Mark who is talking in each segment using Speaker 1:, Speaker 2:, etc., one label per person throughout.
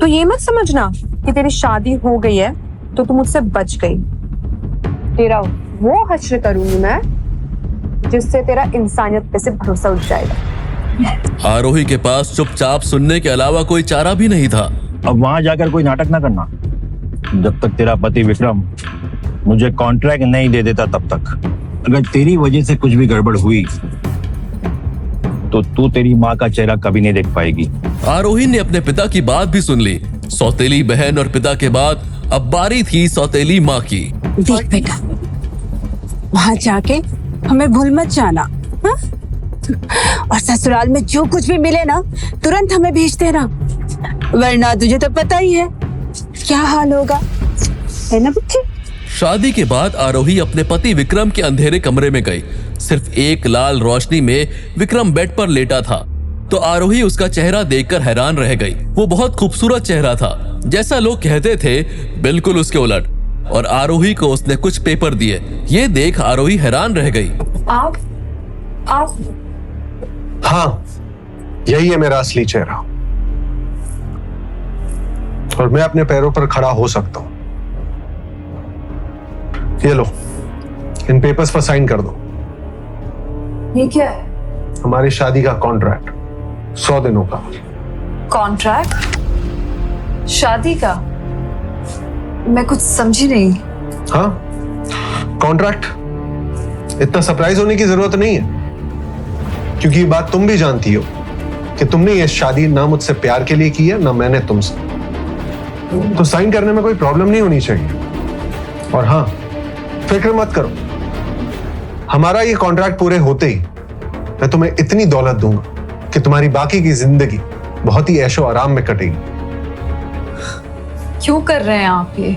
Speaker 1: तो ये मत समझना कि तेरी शादी हो गई है तो तू मुझसे बच गई। तेरा वो हश्र करूंगी मैं जिससे तेरा इंसानियत पे से भरोसा उठ जाएगा।
Speaker 2: आरोही के पास चुपचाप सुनने के अलावा कोई चारा भी नहीं था।
Speaker 3: अब वहां जाकर कोई नाटक ना करना। जब तक तेरा पति विक्रम मुझे कॉन्ट्रैक्ट नहीं दे देता तब तक। अगर तेरी वजह से कुछ भी गड़बड़ हुई तो तू तेरी माँ का चेहरा कभी नहीं देख पाएगी।
Speaker 2: आरोही ने अपने पिता की बात भी सुन ली। सौतेली बहन और पिता के बाद अब बारी थी सौतेली माँ की।
Speaker 4: देख बेटा, वहां जाके हमें भूल मत जाना, हाँ? और ससुराल में जो कुछ भी मिले ना तुरंत हमें भेज देना, वरना तुझे तो पता ही है क्या हाल होगा, है ना बच्चे?
Speaker 2: शादी के बाद आरोही अपने पति विक्रम के अंधेरे कमरे में गई। सिर्फ एक लाल रोशनी में विक्रम बेड पर लेटा था तो आरोही उसका चेहरा देखकर हैरान रह गई। वो बहुत खूबसूरत चेहरा था, जैसा लोग कहते थे, बिल्कुल उसके उलट। और आरोही को उसने कुछ पेपर दिए। ये देख आरोही हैरान रह गई।
Speaker 1: आप
Speaker 5: हाँ, यही है मेरा असली चेहरा और मैं अपने पैरों पर खड़ा हो सकता हूं। ये लो, इन पेपर्स पर साइन कर दो।
Speaker 1: ये क्या है?
Speaker 5: हमारी शादी का कॉन्ट्रैक्ट, 100 दिनों का।
Speaker 1: कॉन्ट्रैक्ट? शादी का? मैं कुछ समझी नहीं।
Speaker 5: हाँ, कॉन्ट्रैक्ट। इतना सरप्राइज होने की जरूरत नहीं है, क्योंकि ये बात तुम भी जानती हो कि तुमने ये शादी ना मुझसे प्यार के लिए की है, ना मैंने तुमसे। तो साइन करने में कोई प्रॉब्लम नहीं होनी चाहिए। और हाँ, फिक्र मत करो, हमारा ये कॉन्ट्रैक्ट पूरे होते ही मैं तुम्हें इतनी दौलत दूंगा कि तुम्हारी बाकी की जिंदगी बहुत ही ऐशो आराम में कटेगी।
Speaker 1: क्यों कर रहे हैं आप ये?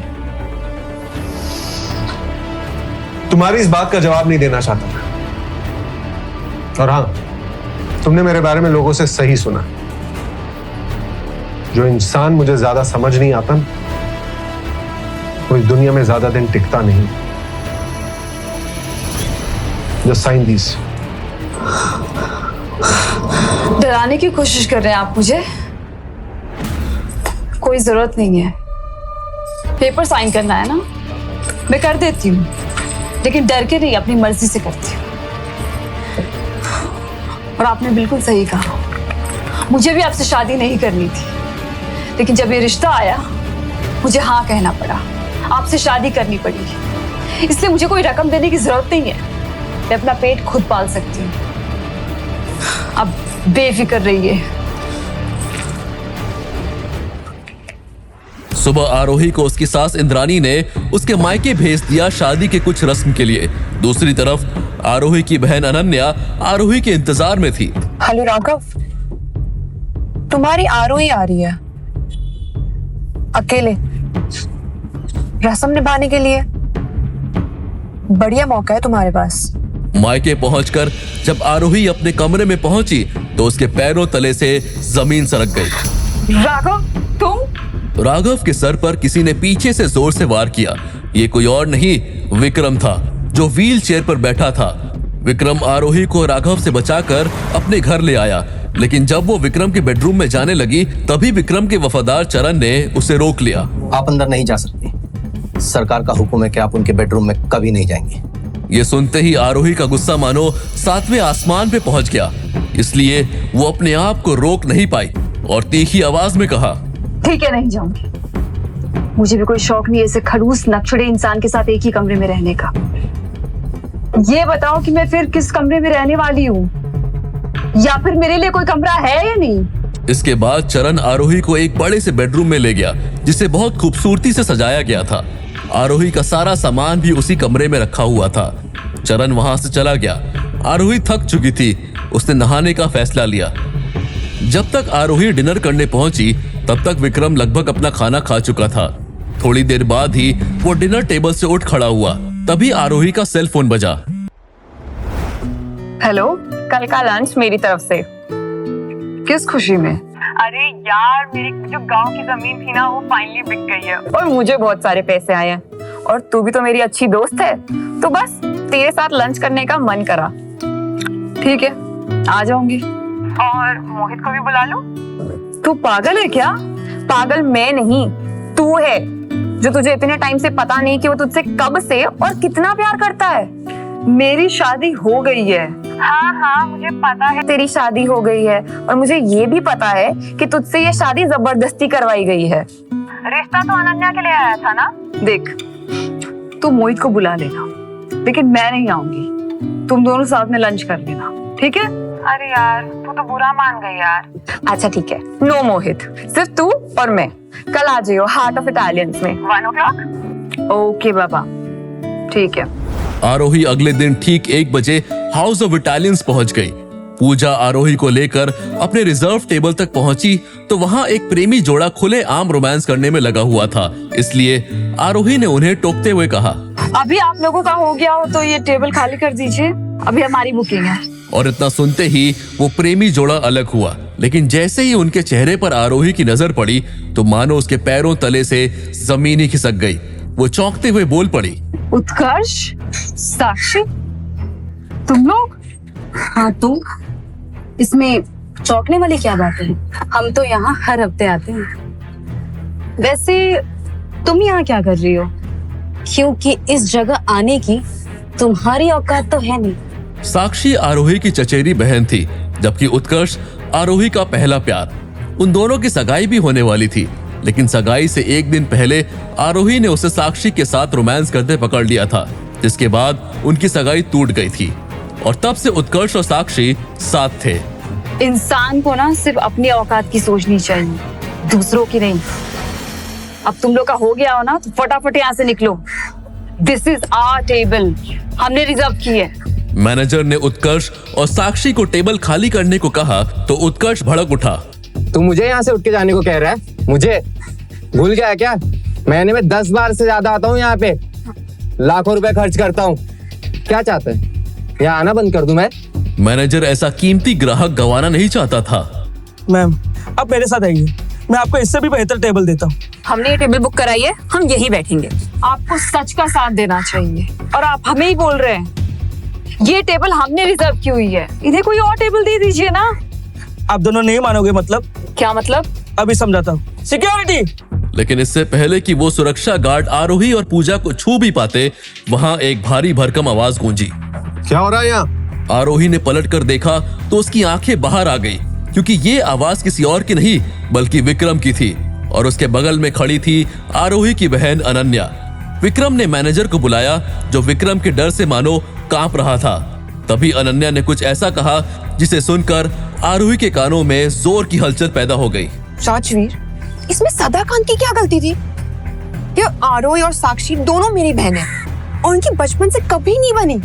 Speaker 5: तुम्हारी इस बात का जवाब नहीं देना चाहता मैं। और हाँ, तुमने मेरे बारे में लोगों से सही सुना। जो इंसान मुझे ज्यादा समझ नहीं आता वो इस दुनिया में ज्यादा दिन टिकता नहीं। Just sign these.
Speaker 1: डराने की कोशिश कर रहे हैं आप मुझे? कोई जरूरत नहीं है। पेपर साइन करना है ना, मैं कर देती हूँ, लेकिन डर के नहीं, अपनी मर्जी से करती हूँ। और आपने बिल्कुल सही कहा, मुझे भी आपसे शादी नहीं करनी थी, लेकिन जब ये रिश्ता आया मुझे हाँ कहना पड़ा, आपसे शादी करनी पड़ी। इसलिए मुझे कोई रकम देने की जरूरत नहीं है, मैं अपना पेट खुद पाल सकती हूँ। अब बेफिक्र रहिए।
Speaker 2: सुबह आरोही को उसकी सास इंद्रानी ने उसके मायके भेज दिया शादी के कुछ रस्म के लिए। दूसरी तरफ आरोही की बहन अनन्या आरोही के इंतजार में थी।
Speaker 1: हेलो राघव, तुम्हारी आरोही आ रही है अकेले रस्म निभाने के लिए। बढ़िया मौका है तुम्हारे पास।
Speaker 2: मायके पहुंचकर जब आरोही अपने कमरे में पहुंची तो उसके पैरों तले से जमीन सरक गई।
Speaker 1: राघव, तुम?
Speaker 2: राघव के सर पर किसी ने पीछे से जोर से वार किया। ये कोई और नहीं, विक्रम था, जो व्हील चेयर पर बैठा था। विक्रम आरोही को राघव से बचाकर अपने घर ले आया, लेकिन जब वो विक्रम के बेडरूम में जाने लगी तभी विक्रम के वफादार चरण ने उसे रोक लिया।
Speaker 6: आप अंदर नहीं जा सकती, सरकार का हुक्म है कि आप उनके बेडरूम में कभी नहीं जाएंगे।
Speaker 2: ये सुनते ही आरोही का गुस्सा मानो 7वें आसमान पे पहुंच गया, इसलिए वो अपने आप को रोक नहीं पाई और तीखी आवाज में कहा,
Speaker 1: ठीक है, नहीं जाऊंगी। मुझे भी कोई शौक नहीं ऐसे खड़ूस नक्शड़े इंसान के साथ एक ही कमरे में रहने का। ये बताओ कि मैं फिर किस कमरे में रहने वाली हूँ, या फिर मेरे लिए कोई कमरा है या नहीं?
Speaker 2: इसके बाद चरण आरोही को एक बड़े से बेडरूम में ले गया, जिसे बहुत खूबसूरती से सजाया गया था। आरोही का सारा सामान भी उसी कमरे में रखा हुआ था। चरण वहां से चला गया। आरोही थक चुकी थी, उसने नहाने का फैसला लिया। जब तक आरोही डिनर करने पहुंची तब तक विक्रम लगभग अपना खाना खा चुका था। थोड़ी देर बाद ही वो डिनर टेबल से उठ खड़ा हुआ। तभी आरोही का सेल फोन बजा।
Speaker 1: हेलो, कल का लंच मेरी तरफ से। किस खुशी में?
Speaker 7: अरे यार, मेरी जो गांव की जमीन थी ना, वो फाइनली बिक गई है
Speaker 1: और मुझे बहुत सारे पैसे आए हैं, और तू भी तो मेरी अच्छी दोस्त है, तो बस तेरे साथ लंच करने का मन करा। ठीक है, आ जाऊंगी।
Speaker 7: और मोहित को भी बुला लो।
Speaker 1: तू पागल है क्या?
Speaker 7: पागल मैं नहीं, तू है जो तुझे इतने टाइम से पता नहीं कि वो तुझसे कब से और कितना प्यार करता है। मेरी शादी हो गई है। हाँ हाँ मुझे पता है तेरी शादी हो गई है, और मुझे ये भी पता है कि तुझसे ये शादी जबरदस्ती करवाई गई है। रिश्ता तो अनन्या के लिए आया था ना। देख, तू मोहित को बुला लेना, लेकिन मैं नहीं आऊंगी। तुम दोनों साथ में लंच कर लेना, ठीक है? अरे यार तू तो बुरा मान गई यार। अच्छा ठीक है, नो मोहित, सिर्फ तू और मैं। कल आ जाइयो हार्ट ऑफ इटालियंस में 1 o'clock। ओके बाबा, ठीक है।
Speaker 2: आरोही अगले दिन ठीक 1 बजे हाउस ऑफ इटालियंस पहुंच गई। पूजा आरोही को लेकर अपने रिजर्व टेबल तक पहुंची तो वहां एक प्रेमी जोड़ा खुले आम रोमांस करने में लगा हुआ था, इसलिए आरोही ने उन्हें टोकते हुए कहा,
Speaker 1: अभी आप लोगों का हो गया हो तो ये टेबल खाली कर दीजिए, अभी हमारी बुकिंग है।
Speaker 2: और इतना सुनते ही वो प्रेमी जोड़ा अलग हुआ। लेकिन जैसे ही उनके चेहरे पर आरोही की नजर पड़ी तो मानो उसके पैरों तले से जमीन ही खिसक गई। वो चौंकते हुए बोल पड़ी,
Speaker 1: उत्कर्ष, साक्षी, तुम लोग?
Speaker 4: हाँ तुम, इसमें चौंकने वाली क्या बात है? हम तो यहाँ हर हफ्ते आते हैं।
Speaker 1: वैसे तुम यहाँ क्या कर रही हो?
Speaker 4: क्योंकि इस जगह आने की तुम्हारी औकात तो है नहीं।
Speaker 2: साक्षी आरोही की चचेरी बहन थी, जबकि उत्कर्ष आरोही का पहला प्यार। उन दोनों की सगाई भी होने वाली थी, लेकिन सगाई से 1 दिन पहले आरोही ने उसे साक्षी के साथ रोमांस करते पकड़ लिया था, जिसके बाद उनकी सगाई टूट गई थी और तब से उत्कर्ष और साक्षी साथ थे।
Speaker 1: इंसान को ना सिर्फ अपनी औकात की सोचनी चाहिए, दूसरों की नहीं। अब तुम लोग का हो गया हो ना तो फटाफट यहाँ से निकलो। दिस इज आवर टेबल, हमने रिजर्व की है।
Speaker 2: मैनेजर ने उत्कर्ष और साक्षी को टेबल खाली करने को कहा तो उत्कर्ष भड़क उठा।
Speaker 8: तू मुझे यहाँ से उठ के जाने को कह रहा है? मुझे भूल गया है क्या? महीने में 10 बार से ज्यादा आता हूँ यहाँ पे, लाखों रुपए खर्च करता हूँ। क्या चाहते हैं, यहाँ आना बंद कर दूं मैं?
Speaker 2: मैनेजर ऐसा कीमती ग्राहक गंवाना नहीं चाहता था।
Speaker 9: मैम आप मेरे साथ आइए, मैं आपको इससे भी बेहतर टेबल देता हूँ।
Speaker 1: हमने ये टेबल बुक कराई है, हम यही बैठेंगे। आपको सच का साथ देना चाहिए और आप हमें ही बोल रहे हैं। ये टेबल हमने रिजर्व की हुई है, इन्हें कोई और टेबल दे दीजिए ना।
Speaker 9: आप दोनों नहीं मानोगे? मतलब
Speaker 1: क्या मतलब?
Speaker 9: अभी समझाता हूँ। सिक्योरिटी!
Speaker 2: लेकिन इससे पहले कि वो सुरक्षा गार्ड आरोही और पूजा को छू भी पाते, वहां एक भारी भरकम आवाज गूंजी।
Speaker 5: क्या हो रहा है यहाँ?
Speaker 2: आरोही ने पलट कर देखा तो उसकी आंखें बाहर आ गई, क्योंकि ये आवाज किसी और की नहीं बल्कि विक्रम की थी और उसके बगल में खड़ी थी आरोही की बहन अनन्या। विक्रम ने मैनेजर को बुलाया, जो विक्रम के डर से मानो कांप रहा था। तभी अनन्या ने कुछ ऐसा कहा जिसे सुनकर आरोही के कानों में जोर की हलचल पैदा हो गई।
Speaker 10: राजवीर, इसमें सदाकांत की क्या गलती थी? ये आरोही और साक्षी दोनों मेरी बहन हैं और उनकी बचपन से कभी नहीं बनी।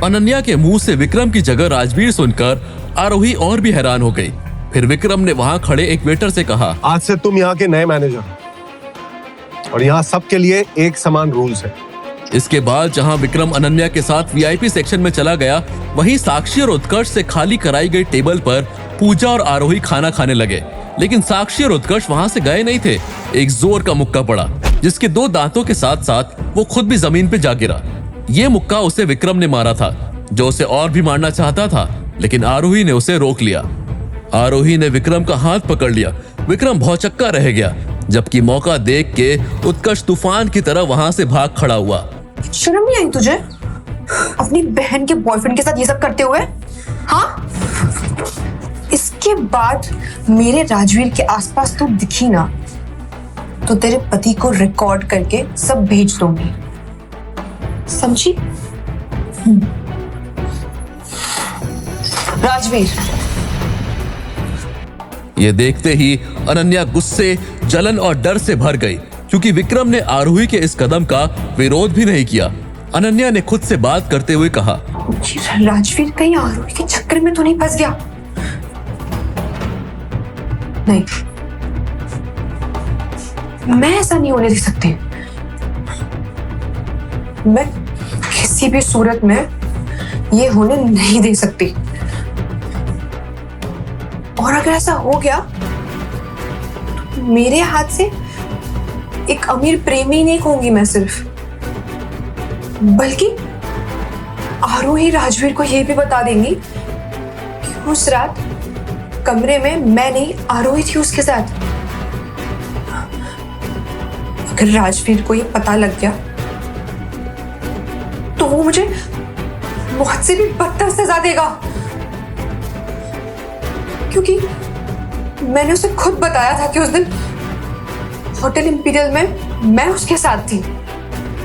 Speaker 2: अनन्या के मुंह से विक्रम की जगह राजवीर सुनकर आरोही और भी हैरान हो गई। फिर विक्रम ने वहां खड़े एक वेटर से कहा,
Speaker 5: आज से तुम यहाँ के नए मैनेजर और यहाँ सबके लिए एक समान रूल्स है।
Speaker 2: इसके बाद जहां विक्रम अनन्या के साथ वीआईपी सेक्शन में चला गया, वहीं साक्षी और उत्कर्ष से खाली कराई गई टेबल पर पूजा और आरोही खाना खाने लगे। लेकिन साक्षी और उत्कर्ष वहां से गए नहीं थे। एक जोर का मुक्का पड़ा, जिसके 2 दांतों के साथ साथ वो खुद भी जमीन पे जा गिरा। ये मुक्का उसे विक्रम ने मारा था, जो उसे और भी मारना चाहता था, लेकिन आरोही ने उसे रोक लिया। आरोही ने विक्रम का हाथ पकड़ लिया। विक्रम भौचक्का रह गया, जबकि मौका देख के उत्कर्ष तूफान की तरह वहां से भाग खड़ा हुआ।
Speaker 10: शर्म नहीं आई तुझे अपनी बहन के बॉयफ्रेंड के साथ ये सब करते हुए? हाँ, इसके बाद मेरे राजवीर के आसपास तू दिखी ना तो तेरे पति को रिकॉर्ड करके सब भेज दूंगी, समझी? राजवीर।
Speaker 2: ये देखते ही अनन्या गुस्से, जलन और डर से भर गई, क्योंकि विक्रम ने आरोही के इस कदम का विरोध भी नहीं किया। अनन्या ने खुद से बात करते हुए कहा,
Speaker 10: राजवीर कहीं आरोही के चक्कर में तो नहीं फंस गया? नहीं, मैं ऐसा नहीं होने दे सकती। मैं किसी भी सूरत में ये होने नहीं दे सकती। और अगर ऐसा हो गया तो मेरे हाथ से एक अमीर प्रेमी नहीं कहूंगी मैं सिर्फ, बल्कि आरोही राजवीर को यह भी बता देंगी कि उस रात कमरे में मैं नहीं आरोही थी उसके साथ। अगर राजवीर को ये पता लग गया तो वो मुझे बहुत से भी बदतर सजा देगा, क्योंकि मैंने उसे खुद बताया था कि उस दिन होटल इंपीरियल में मैं उसके साथ थी।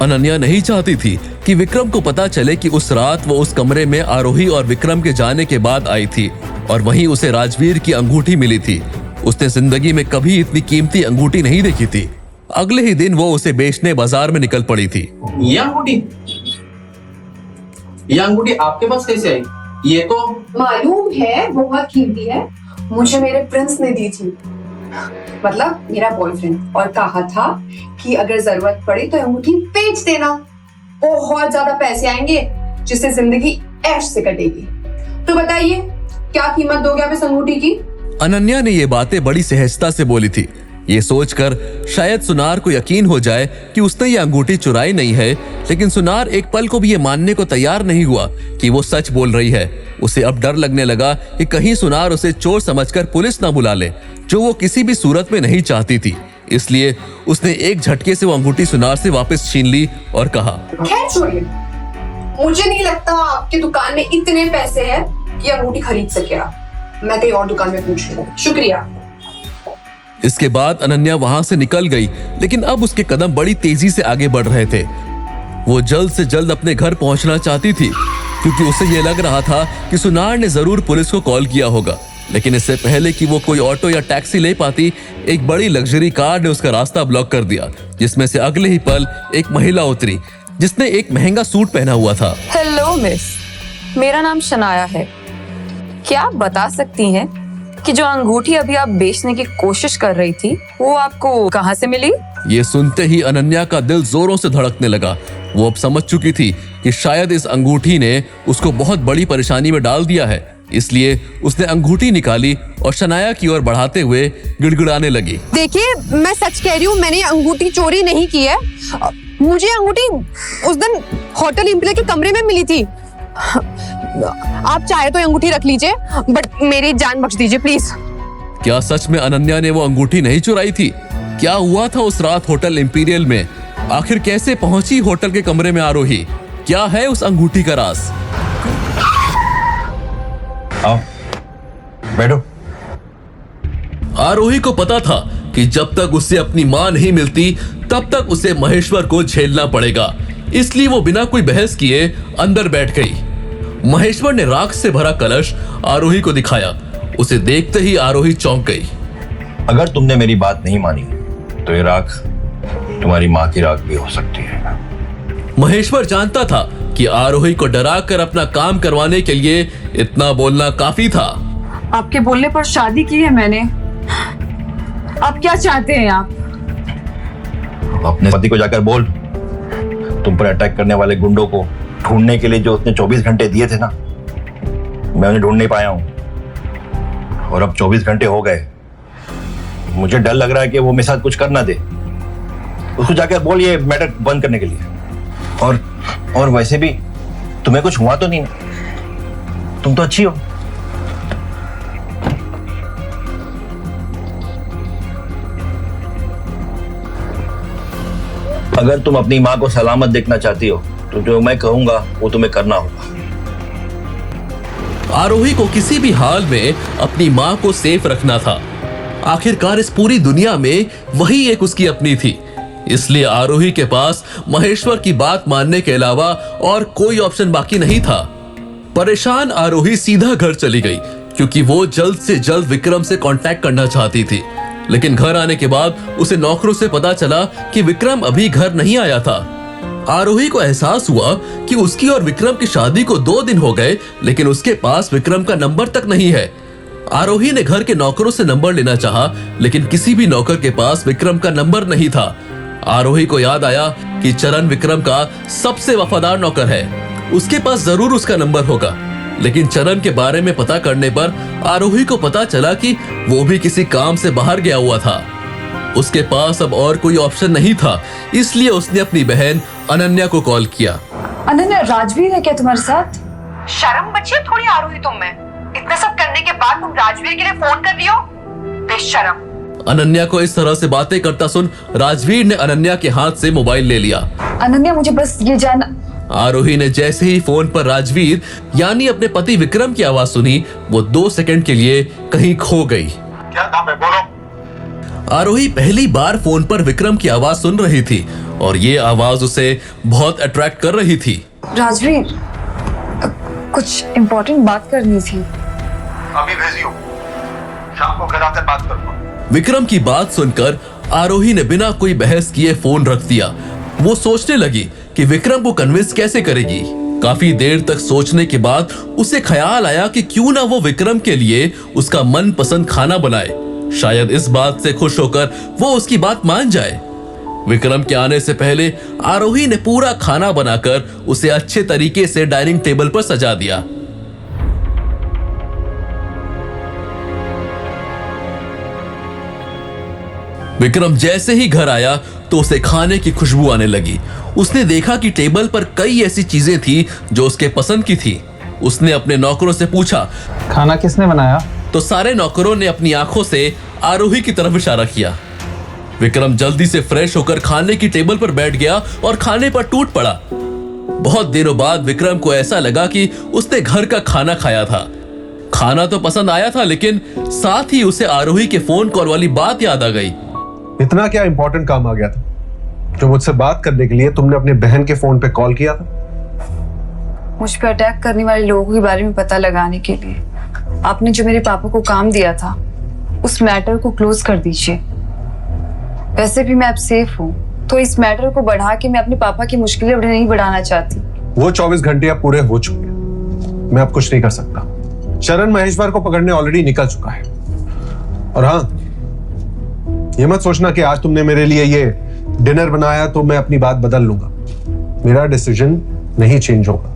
Speaker 2: अनन्या नहीं चाहती थी कि विक्रम को पता चले कि उस रात वो उस कमरे में आरोही और विक्रम के जाने के बाद आई थी और वहीं उसे राजवीर की अंगूठी मिली थी। उसने जिंदगी में कभी इतनी कीमती अंगूठी नहीं देखी थी। अगले ही दिन वो उसे बेचने बाजार में निकल पड़ी थी।
Speaker 8: ये अंगूठी आपके पास कैसे आई? ये तो
Speaker 10: मालूम है बहुत कीमती है, मुझे मेरे प्रिंस ने दी थी, मतलब मेरा बॉयफ्रेंड, और कहा था कि अगर जरूरत पड़े तो अंगूठी बेच देना, बहुत ज्यादा पैसे आएंगे जिससे जिंदगी ऐश से कटेगी। तो बताइए क्या कीमत दोगे आप इस अंगूठी की?
Speaker 2: अनन्या ने ये बातें बड़ी सहजता से बोली थी। ये सोचकर शायद सुनार को यकीन हो जाए कि उसने ये अंगूठी चुराई नहीं है, लेकिन सुनार एक पल को भी ये मानने को तैयार नहीं हुआ कि वो सच बोल रही है। उसे अब डर लगने लगा कि कहीं सुनार उसे चोर समझकर पुलिस ना बुला ले, जो वो किसी भी सूरत में नहीं चाहती थी। इसलिए उसने एक झटके से वो अंगूठी सुनार से वापस छीन ली और कहा,
Speaker 10: खैर छोड़िए, मुझे नहीं लगता आपकी दुकान में इतने पैसे हैं कि अंगूठी खरीद सके आप। मैं कहीं और दुकान में पूछ लूं। शुक्रिया।
Speaker 2: इसके बाद अनन्या वहां से निकल गई, लेकिन अब उसके कदम बड़ी तेजी से आगे बढ़ रहे थे। वो जल्द से जल्द अपने घर पहुंचना चाहती थी, क्योंकि उसे ये लग रहा था कि सुनार ने जरूर पुलिस को कॉल किया होगा। लेकिन इससे पहले कि वो कोई ऑटो या टैक्सी ले पाती, एक बड़ी लग्जरी कार ने उसका रास्ता ब्लॉक कर दिया, जिसमें से अगले ही पल एक महिला उतरी जिसने एक महंगा सूट पहना हुआ था।
Speaker 7: हेलो मिस, मेरा नाम शनाया है। क्या आप बता सकती हैं कि जो अंगूठी अभी आप बेचने की कोशिश कर रही थी वो आपको कहाँ से मिली?
Speaker 2: ये सुनते ही अनन्या का दिल जोरों से धड़कने लगा। वो अब समझ चुकी थी कि शायद इस अंगूठी ने उसको बहुत बड़ी परेशानी में डाल दिया है। इसलिए उसने अंगूठी निकाली और शनाया की ओर बढ़ाते हुए गिड़गिड़ाने लगी।
Speaker 10: देखिए, मैं सच कह रही हूँ, मैंने अंगूठी चोरी नहीं की है। मुझे अंगूठी उस दिन होटल इंपीरियल के कमरे में मिली थी। आप चाहे तो अंगूठी रख लीजिए, बट मेरी जान बख्श दीजिए प्लीज।
Speaker 2: क्या सच में अनन्या ने वो अंगूठी नहीं चुराई थी? क्या हुआ था उस रात होटल इंपीरियल में? आखिर कैसे पहुंची होटल के कमरे में आरोही? क्या है उस अंगूठी का राज?
Speaker 3: आओ बैठो।
Speaker 2: आरोही को पता था कि जब तक उसे अपनी मां नहीं मिलती तब तक उसे महेश्वर को झेलना पड़ेगा। इसलिए वो बिना कोई बहस किए अंदर बैठ गई। महेश्वर ने राख से भरा कलश आरोही को दिखाया। उसे देखते ही आरोही चौंक गई।
Speaker 3: अगर तुमने मेरी बात नहीं मानी तो ये राख तुम्हारी माँ की राख भी हो सकती है।
Speaker 2: महेश्वर जानता था कि आरोही को डराकर अपना काम करवाने के लिए इतना बोलना काफी था।
Speaker 1: आपके बोलने पर शादी की है मैंने। आप क्या चाहते हैं? आप
Speaker 3: अपने पति को जाकर बोल, तुम पर अटैक करने वाले गुंडों को ढूंढने के लिए जो उसने 24 घंटे दिए थे ना, मैं उन्हें ढूंढ नहीं पाया हूं। और अब 24 घंटे हो गए। मुझे डर लग रहा है कि वो मेरे साथ कुछ कर ना दे। उसको जाकर बोल ये मैटर बंद करने के लिए। और वैसे भी तुम्हें कुछ हुआ तो नहीं ना? तुम तो अच्छी हो। अगर तुम अपनी माँ को सलामत देखना चाहती हो तो जो मैं कहूंगा वो तुम्हें करना होगा।
Speaker 2: आरोही को किसी भी हाल में अपनी माँ को सेफ रखना था। आखिरकार इस पूरी दुनिया में वही एक उसकी अपनी थी। इसलिए आरोही के पास महेश्वर की बात मानने के अलावा और कोई ऑप्शन बाकी नहीं था। परेशान आरोही सीधा घर चली गई, क्योंकि वो जल्द से जल्द विक्रम से कांटेक्ट करना चाहती थी। लेकिन घर आने के बाद उसे नौकरों से पता चला कि विक्रम अभी घर नहीं आया था। आरोही को एहसास हुआ कि उसकी और विक्रम की शादी को 2 दिन हो गए, लेकिन उसके पास विक्रम का नंबर तक नहीं है। आरोही ने घर के नौकरों से नंबर लेना चाहा, लेकिन किसी भी नौकर के पास विक्रम का नंबर नहीं था। आरोही को याद आया कि चरण विक्रम का सबसे वफादार नौकर है, उसके पास जरूर उसका नंबर होगा। लेकिन चरण के बारे में पता करने पर आरोही को पता चला कि वो भी किसी काम से बाहर गया हुआ था। उसके पास अब और कोई ऑप्शन नहीं था, इसलिए उसने अपनी बहन अनन्या को कॉल किया।
Speaker 1: अनन्या, राजवीर है क्या तुम्हारे साथ?
Speaker 10: शर्म बची है थोड़ी आरोही तुम में? इतना सब करने के बाद तुम राजवीर के लिए फोन कर लियो? बेशरम।
Speaker 2: अनन्या को इस तरह से बातें करता सुन राजवीर ने अनन्या के हाथ से मोबाइल ले लिया।
Speaker 1: अनन्या मुझे बस ये जानना।
Speaker 2: आरोही ने जैसे ही फोन पर राजवीर यानी अपने पति विक्रम की आवाज सुनी, वो 2 सेकंड के लिए कहीं खो गई।
Speaker 5: क्या काम है, बोलो।
Speaker 2: आरोही पहली बार फोन पर विक्रम की आवाज सुन रही थी और ये आवाज उसे बहुत अट्रैक्ट कर रही थी।
Speaker 1: राजवीर, कुछ इम्पोर्टेंट बात करनी थी।
Speaker 5: अभी भेजियो, शाम को घर आकर बात करूंगा।
Speaker 2: विक्रम की बात सुनकर आरोही ने बिना कोई बहस किए फोन रख दिया। वो सोचने लगी कि विक्रम को कन्विंस कैसे करेगी। काफी देर तक सोचने के बाद उसे ख्याल आया कि क्यों ना वो विक्रम के लिए उसका मनपसंद खाना बनाए। शायद इस बात से खुश होकर वो उसकी बात मान जाए। विक्रम के आने से पहले आरोही ने पूरा खाना बनाकर उसे अच्छे तरीके से डाइनिंग टेबल पर सजा दिया। विक्रम जैसे ही घर आया तो उसे खाने की खुशबू आने लगी। उसने देखा कि टेबल पर कई ऐसी चीजें थी जो उसके पसंद की थी। उसने अपने नौकरों से पूछा,
Speaker 8: खाना किसने बनाया?
Speaker 2: तो सारे नौकरों ने अपनी आंखों से आरोही की तरफ इशारा किया। विक्रम जल्दी से फ्रेश होकर खाने की टेबल पर बैठ गया और खाने पर टूट पड़ा। बहुत दिनों बाद विक्रम को ऐसा लगा कि उसने घर का खाना खाया था। खाना तो पसंद आया था, लेकिन साथ ही उसे आरोही के फोन कॉल वाली बात याद आ गई।
Speaker 5: इतना क्या इंपॉर्टेंट काम आ गया था जो मुझसे बात करने के लिए तुमने अपने बहन के फोन पे कॉल किया था?
Speaker 1: मुझ पर अटैक करने वाले लोगों के बारे में पता लगाने के लिए आपने जो मेरे पापा को काम दिया था, उस मैटर को क्लोज कर दीजिए। वैसे भी मैं अब सेफ हूँ, तो इस मैटर को बढ़ा के मैं अपने पापा की मुश्किलें और नहीं बढ़ाना चाहती।
Speaker 5: वो 24 घंटे अब पूरे हो चुके हैं। मैं अब कुछ नहीं कर सकता। चरण महेश्वर को पकड़ने ऑलरेडी निकल चुका है। और हाँ, ये मत सोचना कि आज तुमने मेरे लिए ये डिनर बनाया तो मैं अपनी बात बदल लूंगा। मेरा डिसीजन नहीं चेंज होगा।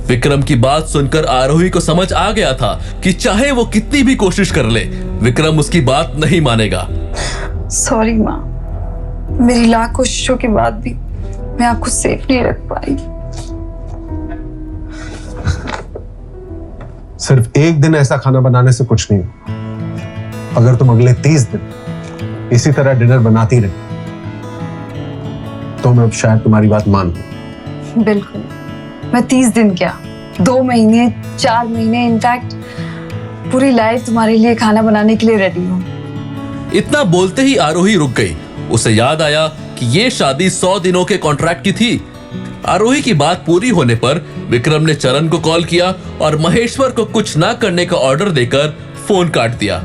Speaker 2: विक्रम की बात सुनकर आरोही को समझ आ गया था कि चाहे वो कितनी भी कोशिश कर ले, विक्रम उसकी बात नहीं मानेगा।
Speaker 1: सॉरी माँ, मेरी लाख कोशिशों के बाद भी मैं आपको सेफ नहीं रख पाई।
Speaker 5: सिर्फ एक दिन ऐसा खाना बनाने से कुछ नहीं। अगर तुम अगले 30 दिन इसी तरह डिनर बनाती रही तो मैं अब शायद तुम्हारी बात मान लूं।
Speaker 1: बिल्कुल, मैं 30 दिन क्या, 2 महीने, 4 महीने, इनफैक्ट पूरी लाइफ तुम्हारे लिए खाना बनाने के लिए रेडी हूँ।
Speaker 2: इतना बोलते ही आरोही रुक गई। उसे याद आया कि ये शादी 100 दिनों के कॉन्ट्रैक्ट की थी। आरोही की बात पूरी होने पर विक्रम ने चरण को कॉल किया और महेश्वर को कुछ ना करने का ऑर्डर देकर फोन काट दिया।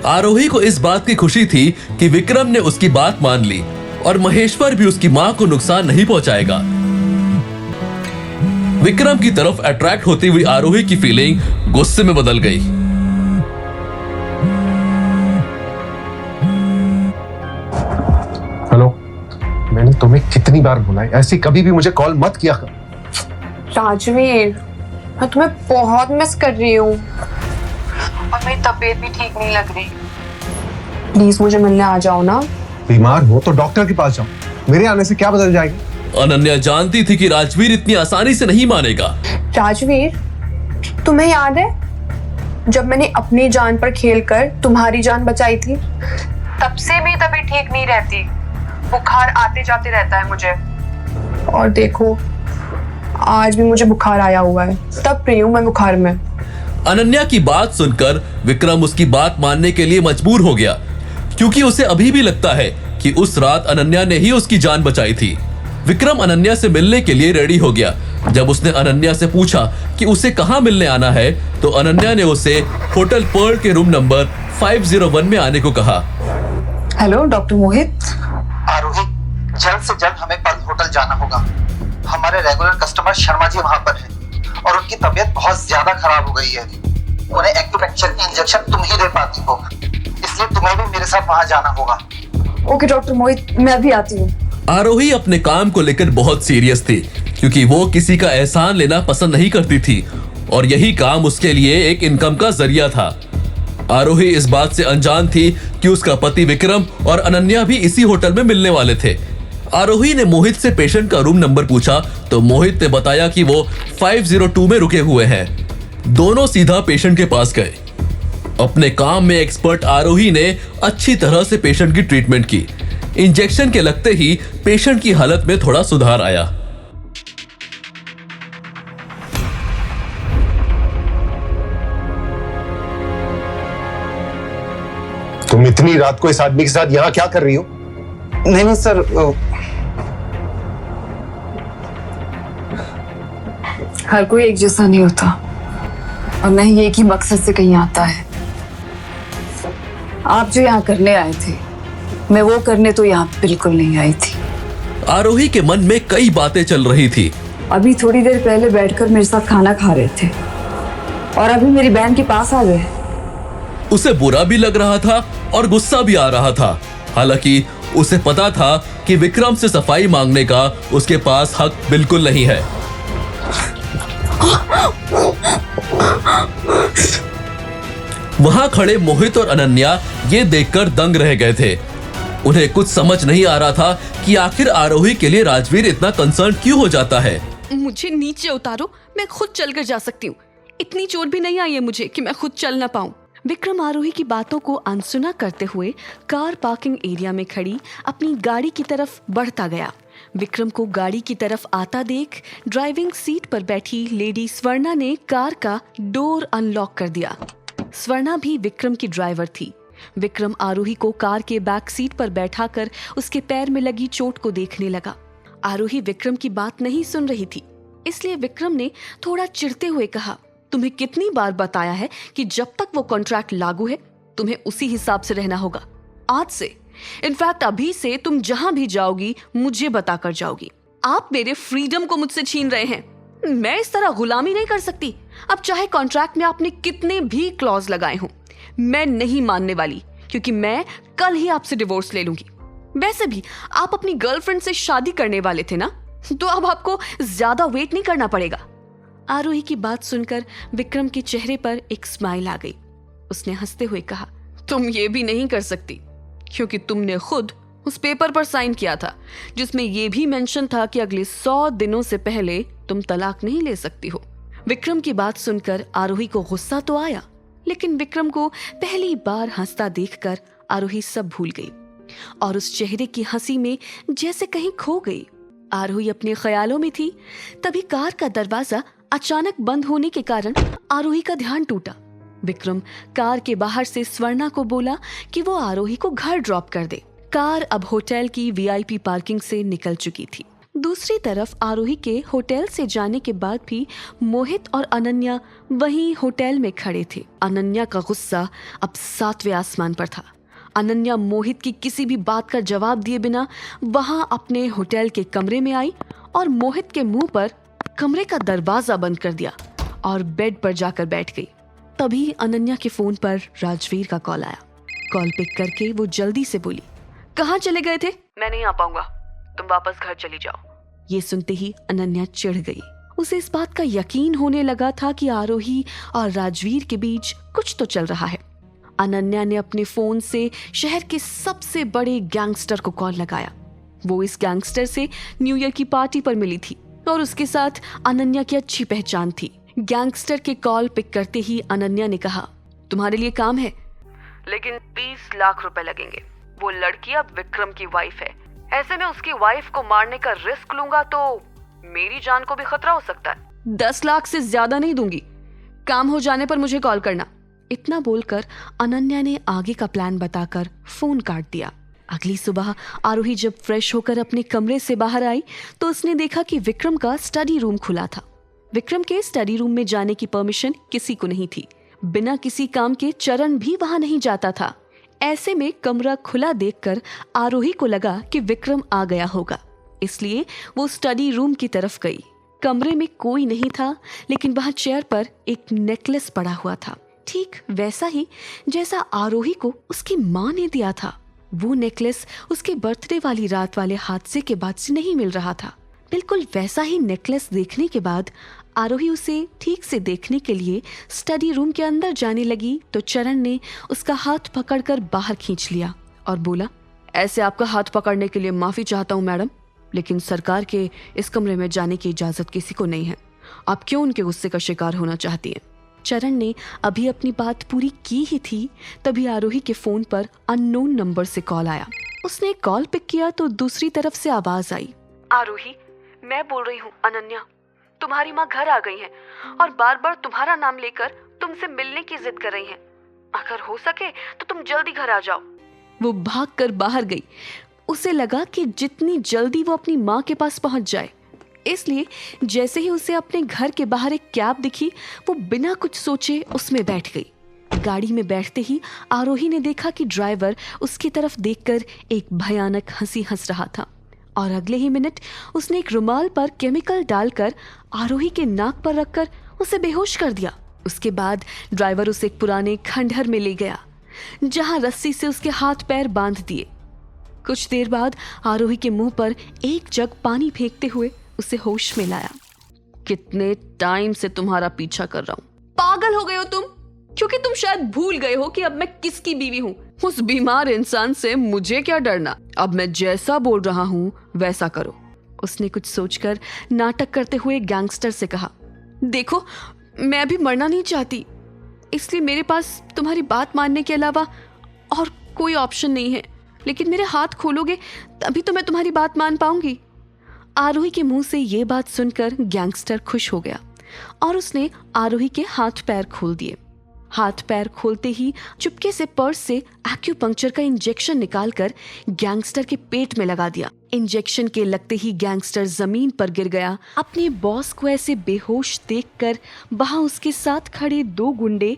Speaker 2: आरोही को इस बात की खुशी थी कि विक्रम ने उसकी बात मान ली और महेश्वर भी उसकी मां को नुकसान नहीं पहुंचाएगा। विक्रम की तरफ अट्रैक्ट होती हुई आरोही की फीलिंग गुस्से में बदल गई।
Speaker 5: हेलो, मैंने तुम्हें कितनी बार बोला है ऐसी कभी भी मुझे कॉल मत किया कर।
Speaker 10: राजवीर, मैं तुम्हें बहुत मिस कर रही हूँ और मेरी तबीयत भी ठीक नहीं लग रही। प्लीज मुझे मिलने आ जाओ ना।
Speaker 5: बीमार हो तो डॉक्टर के पास जाओ। मेरे आने से क्या बदल जाएगा?
Speaker 2: अनन्या जानती थी कि राजवीर इतनी आसानी से नहीं मानेगा।
Speaker 10: राजवीर, तुम्हें याद है जब मैंने अपनी जान पर खेलकर तुम्हारी जान बचाई थी? तब से मेरी तबीयत ठीक नहीं रहती, बुखार आते जाते रहता है मुझे। और देखो, आज भी मुझे बुखार आया हुआ है, तब रही हूं मैं बुखार में।
Speaker 2: अनन्या की बात सुनकर विक्रम उसकी बात मानने के लिए मजबूर हो गया, क्योंकि उसे अभी भी लगता है कि उस रात अनन्या ने ही उसकी जान बचाई थी। विक्रम अनन्या से मिलने के लिए रेडी हो गया। जब उसने अनन्या से पूछा कि उसे कहां मिलने आना है, तो अनन्या ने उसे होटल पर्ल के रूम नंबर 501 में आने को कहा।
Speaker 1: हेलो डॉक्टर मोहित।
Speaker 11: आरोही, जल्द से जल्द हमें पर्ल होटल जाना होगा। हमारे रेगुलर कस्टमर शर्मा जी वहाँ पर हैं और उनकी तबीयत बहुत ज्यादा खराब हो गई है। उन्हें एक्यूपंक्चर की इंजेक्शन तुम ही दे पाती हो, इसलिए तुम्हें भी मेरे साथ वहाँ जाना होगा।
Speaker 1: ओके डॉक्टर मोहित, मैं अभी आती हूँ।
Speaker 2: आरोही अपने काम को लेकर बहुत सीरियस थी, क्योंकि वो किसी का एहसान लेना पसंद नहीं करती थी और यही काम उसके लिए एक इनकम का जरिया था। आरोही इस बात से अनजान थी कि उसका पति विक्रम और अनन्या भी इसी होटल में मिलने वाले थे। आरोही ने मोहित से पेशेंट का रूम नंबर पूछा तो मोहित ने बताया कि वो 502 में रुके हुए हैं। दोनों सीधा पेशेंट के पास गए। अपने काम में एक्सपर्ट आरोही ने अच्छी तरह से पेशेंट की ट्रीटमेंट की। इंजेक्शन के लगते ही पेशेंट की हालत में थोड़ा सुधार आया।
Speaker 5: तुम इतनी रात को इस आदमी के साथ यहां क्या कर रही हो?
Speaker 6: नहीं सर,
Speaker 1: हर कोई एक जैसा नहीं होता और न ही एक ही मकसद से कहीं आता है। आप जो यहाँ करने आए थे, मैं वो करने तो यहाँ बिल्कुल नहीं आई थी।
Speaker 2: आरोही के मन में कई बातें चल रही थी।
Speaker 1: अभी थोड़ी देर पहले बैठकर मेरे साथ खाना खा रहे थे और अभी मेरी बहन के पास आ गए।
Speaker 2: उसे बुरा भी लग रहा था और गुस्सा भी आ रहा था। हालांकि उसे पता था कि विक्रम से सफाई मांगने का उसके पास हक बिल्कुल नहीं है। वहां खड़े मोहित और अनन्या ये देखकर दंग रह गए थे। उन्हें कुछ समझ नहीं आ रहा था कि आखिर आरोही के लिए राजवीर इतना कंसर्न क्यों हो जाता है।
Speaker 12: मुझे नीचे उतारो, मैं खुद चलकर जा सकती हूँ। इतनी चोट भी नहीं आई है मुझे कि मैं खुद चल ना पाऊँ। विक्रम आरोही की बातों को अनसुना करते हुए कार पार्किंग एरिया में खड़ी अपनी गाड़ी की तरफ बढ़ता गया। विक्रम को गाड़ी की तरफ आता देख ड्राइविंग सीट पर बैठी लेडी स्वर्णा ने कार का डोर अनलॉक कर दिया। स्वर्णा भी विक्रम की ड्राइवर थी। विक्रम आरोही को कार के बैक सीट पर बैठाकर उसके पैर में लगी चोट को देखने लगा। आरोही विक्रम की बात नहीं सुन रही थी, इसलिए विक्रम ने थोड़ा चिढ़ते हुए कहा, तुम्हें कितनी बार बताया है कि जब तक वो कॉन्ट्रैक्ट लागू है तुम्हें उसी हिसाब से रहना होगा। आज से, इनफैक्ट अभी से तुम जहां भी जाओगी मुझे बताकर जाओगी। आप मेरे फ्रीडम को मुझसे छीन रहे हैं। मैं इस तरह गुलामी नहीं कर सकती। अब चाहे कॉन्ट्रैक्ट में आपने कितने भी क्लॉज लगाए हों, मैं नहीं मानने वाली, क्योंकि मैं कल ही आपसे डिवोर्स ले लूंगी। वैसे भी आप अपनी गर्लफ्रेंड से शादी करने वाले थे ना, तो अब आपको ज्यादा वेट नहीं करना पड़ेगा। आरोही की बात सुनकर विक्रम के चेहरे पर एक स्माइल आ गई। उसने हंसते हुए कहा, तुम ये भी नहीं कर सकती, क्योंकि तुमने खुद उस पेपर पर साइन किया था जिसमें यह भी मेंशन था कि अगले 100 दिनों से पहले तुम तलाक नहीं ले सकती हो। विक्रम की बात सुनकर आरोही को गुस्सा तो आया, लेकिन विक्रम को पहली बार हंसता देखकर आरोही सब भूल गई और उस चेहरे की हंसी में जैसे कहीं खो गई। आरोही अपने ख्यालों में थी, तभी कार का दरवाजा अचानक बंद होने के कारण आरोही का ध्यान टूटा। विक्रम कार के बाहर से स्वर्णा को बोला कि वो आरोही को घर ड्रॉप कर दे। कार अब होटल की वीआईपी पार्किंग से निकल चुकी थी। दूसरी तरफ आरोही के होटल से जाने के बाद भी मोहित और अनन्या वहीं होटल में खड़े थे। अनन्या का गुस्सा अब 7वें आसमान पर था। अनन्या मोहित की किसी भी बात का जवाब दिए बिना वहां अपने होटल के कमरे में आई और मोहित के मुंह पर कमरे का दरवाजा बंद कर दिया और बेड पर जाकर बैठ गई। तभी अनन्या के फोन पर राजवीर का कॉल आया। कॉल पिक करके वो जल्दी से बोली, कहाँ चले गए थे? मैं नहीं आ पाऊंगा, तुम वापस घर चली जाओ। ये सुनते ही अनन्या चिढ़ गई। उसे इस बात का यकीन होने लगा था कि आरोही और राजवीर के बीच कुछ तो चल रहा है। अनन्या ने अपने फोन से शहर के सबसे बड़े गैंगस्टर को कॉल लगाया। वो इस गैंगस्टर से न्यू ईयर की पार्टी पर मिली थी और उसके साथ अनन्या की अच्छी पहचान थी। गैंगस्टर के कॉल पिक करते ही अनन्या ने कहा, तुम्हारे लिए काम है, लेकिन 20 लाख रुपए लगेंगे। वो लड़की अब विक्रम की वाइफ है। ऐसे में उसकी वाइफ को मारने का रिस्क लूंगा तो मेरी जान को भी खतरा हो सकता है। 10 लाख से ज्यादा नहीं दूंगी। काम हो जाने पर मुझे कॉल करना। इतना बोलकर अनन्या ने आगे का प्लान बताकर फोन काट दिया। अगली सुबह आरोही जब फ्रेश होकर अपने कमरे से बाहर आई तो उसने देखा कि विक्रम का स्टडी रूम खुला था। विक्रम के स्टडी रूम में जाने की परमिशन किसी को नहीं थी। बिना किसी काम के चरण भी वहां नहीं जाता था। ऐसे में कमरा खुला देखकर आरोही को लगा कि विक्रम आ गया होगा, इसलिए वो स्टडी रूम की तरफ गई। कमरे में कोई नहीं था, लेकिन वहां चेयर पर एक नेकलेस पड़ा हुआ था, ठीक वैसा ही जैसा आरोही को उसकी माँ ने दिया था। वो नेकलेस उसके बर्थडे वाली रात वाले हादसे के बाद से नहीं मिल रहा था। बिल्कुल वैसा ही नेकलेस देखने के बाद आरोही उसे ठीक से देखने के लिए स्टडी रूम के अंदर जाने लगी तो चरण ने उसका हाथ पकड़कर बाहर खींच लिया और बोला, ऐसे आपका हाथ पकड़ने के लिए माफी चाहता हूँ मैडम, लेकिन सरकार के इस कमरे में जाने की इजाजत किसी को नहीं है। आप क्यों उनके गुस्से का शिकार होना चाहती हैं? चरण ने अभी अपनी बात पूरी की ही थी, तभी आरोही के फोन पर अननोन नंबर से कॉल आया। उसने कॉल पिक किया तो दूसरी तरफ से आवाज आई, आरोही, मैं बोल रही हूँ अनन्या। तुम्हारी माँ घर आ गई है और बार बार तुम्हारा नाम लेकर तुमसे मिलने की जिद कर रही हैं। अगर हो सके तो तुम जल्दी घर आ जाओ। वो भागकर बाहर गई। उसे लगा कि जितनी जल्दी वो अपनी माँ के पास पहुंच जाए, इसलिए जैसे ही उसे अपने घर के बाहर एक कैब दिखी, वो बिना कुछ सोचे उसमें बैठ गई। गाड़ी में बैठते ही आरोही ने देखा कि ड्राइवर उसकी तरफ देखकर एक भयानक हंसी हंस रहा था और अगले ही मिनट उसने एक रुमाल पर केमिकल डालकर आरोही के नाक पर रखकर उसे बेहोश कर दिया। उसके बाद ड्राइवर उसे एक पुराने खंडहर में ले गया, जहां रस्सी से उसके हाथ पैर बांध दिए। कुछ देर बाद आरोही के मुंह पर एक जग पानी फेंकते हुए उसे होश में लाया। कितने टाइम से तुम्हारा पीछा कर रहा हूं। पागल हो गए हो तुम? क्योंकि तुम शायद भूल गए हो कि अब मैं किसकी बीवी हूँ। उस बीमार इंसान से मुझे क्या डरना। अब मैं जैसा बोल रहा हूँ वैसा करो। उसने कुछ सोचकर नाटक करते हुए गैंगस्टर से कहा, देखो, मैं अभी मरना नहीं चाहती, इसलिए मेरे पास तुम्हारी बात मानने के अलावा और कोई ऑप्शन नहीं है। लेकिन मेरे हाथ खोलोगे तभी तो मैं तुम्हारी बात मान पाऊंगी। आरोही के मुंह से ये बात सुनकर गैंगस्टर खुश हो गया और उसने आरोही के हाथ पैर खोल दिए। हाथ पैर खोलते ही चुपके से पर्स से एक्यूपंक्चर का इंजेक्शन निकालकर गैंगस्टर के पेट में लगा दिया। इंजेक्शन के लगते ही गैंगस्टर जमीन पर गिर गया। अपने बॉस को ऐसे बेहोश देखकर वहां उसके साथ खड़े 2 गुंडे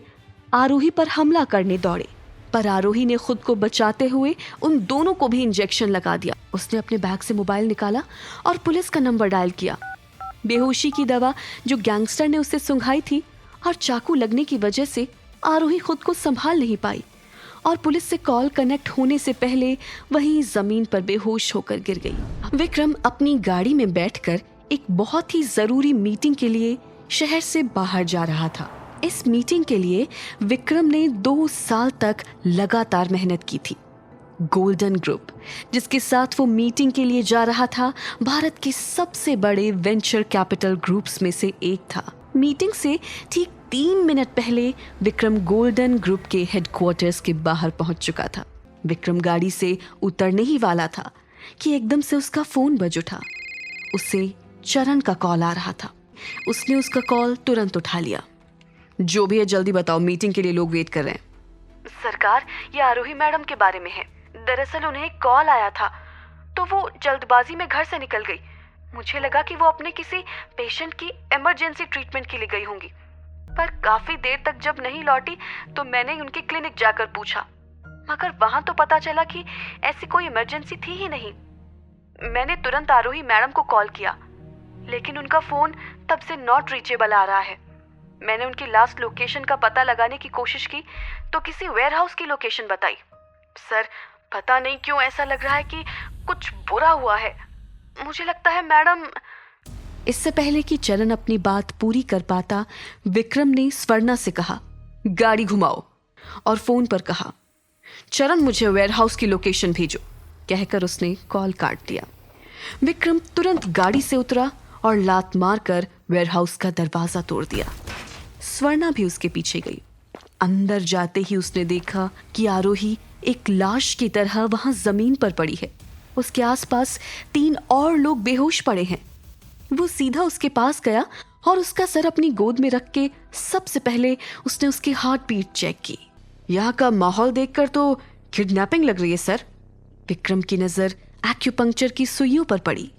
Speaker 12: आरोही पर हमला करने दौड़े, पर आरोही ने खुद को बचाते हुए उन दोनों को भी इंजेक्शन लगा दिया। उसने अपने बैग से मोबाइल निकाला और पुलिस का नंबर डायल किया। बेहोशी की दवा जो गैंगस्टर ने उसे सुंघाई थी और चाकू लगने की वजह से आरोही खुद को संभाल नहीं पाई और पुलिस से कॉल कनेक्ट होने से पहले वहीं जमीन पर बेहोश होकर गिर गई। विक्रम अपनी गाड़ी में बैठकर एक बहुत ही जरूरी मीटिंग के लिए शहर से बाहर जा रहा था। इस मीटिंग के लिए विक्रम ने 2 साल तक लगातार मेहनत की थी। गोल्डन ग्रुप, जिसके साथ वो मीटिंग के लिए जा रहा था, भारत के सबसे बड़े वेंचर कैपिटल ग्रुप्स में से एक था। मीटिंग से ठीक 3 मिनट पहले विक्रम गोल्डन ग्रुप के हेडक्वार्टर्स के बाहर पहुंच चुका था। विक्रम गाड़ी से उतरने ही वाला था कि एकदम से उसका फोन बज उठा। उसे चरण का कॉल आ रहा था। उसने उसका कॉल तुरंत उठा लिया। जो भी है जल्दी बताओ, मीटिंग के लिए लोग वेट कर रहे हैं। सरकार, ये आरोही मैडम के बारे में है। दरअसल उन्हें एक कॉल आया था तो वो जल्दबाजी में घर से निकल गई। मुझे लगा कि वो अपने किसी पेशेंट की इमरजेंसी ट्रीटमेंट के लिए गई होंगी, पर काफी देर तक जब नहीं लौटी तो मैंने उनके क्लिनिक जाकर पूछा, मगर वहां तो पता चला कि ऐसी कोई इमरजेंसी थी ही नहीं। मैंने तुरंत आरोही मैडम को कॉल किया, लेकिन उनका फोन तब से नॉट रीचेबल आ रहा है। मैंने उनकी लास्ट लोकेशन का पता लगाने की कोशिश की तो किसी वेयरहाउस की लोकेशन बताई। सर, पता नहीं क्यों ऐसा लग रहा है कि कुछ बुरा हुआ है। मुझे लगता है मैडम। इससे पहले कि चरण अपनी बात पूरी कर पाता, विक्रम ने स्वर्णा से कहा, गाड़ी घुमाओ, और फोन पर कहा, चरण मुझे वेयरहाउस की लोकेशन भेजो। कहकर उसने कॉल काट दिया। विक्रम तुरंत गाड़ी से उतरा और लात मारकर वेयरहाउस का दरवाजा तोड़ दिया। स्वर्णा भी उसके पीछे गई। अंदर जाते ही उसने देखा कि आरोही एक लाश की तरह वहां जमीन पर पड़ी है। उसके आसपास 3 और लोग बेहोश पड़े हैं। वो सीधा उसके पास गया और उसका सर अपनी गोद में रख के सबसे पहले उसने उसकी हार्ट बीट चेक की। यहाँ का माहौल देखकर तो किडनैपिंग लग रही है सर। विक्रम की नजर एक्यूपंक्चर की सुइयों पर पड़ी।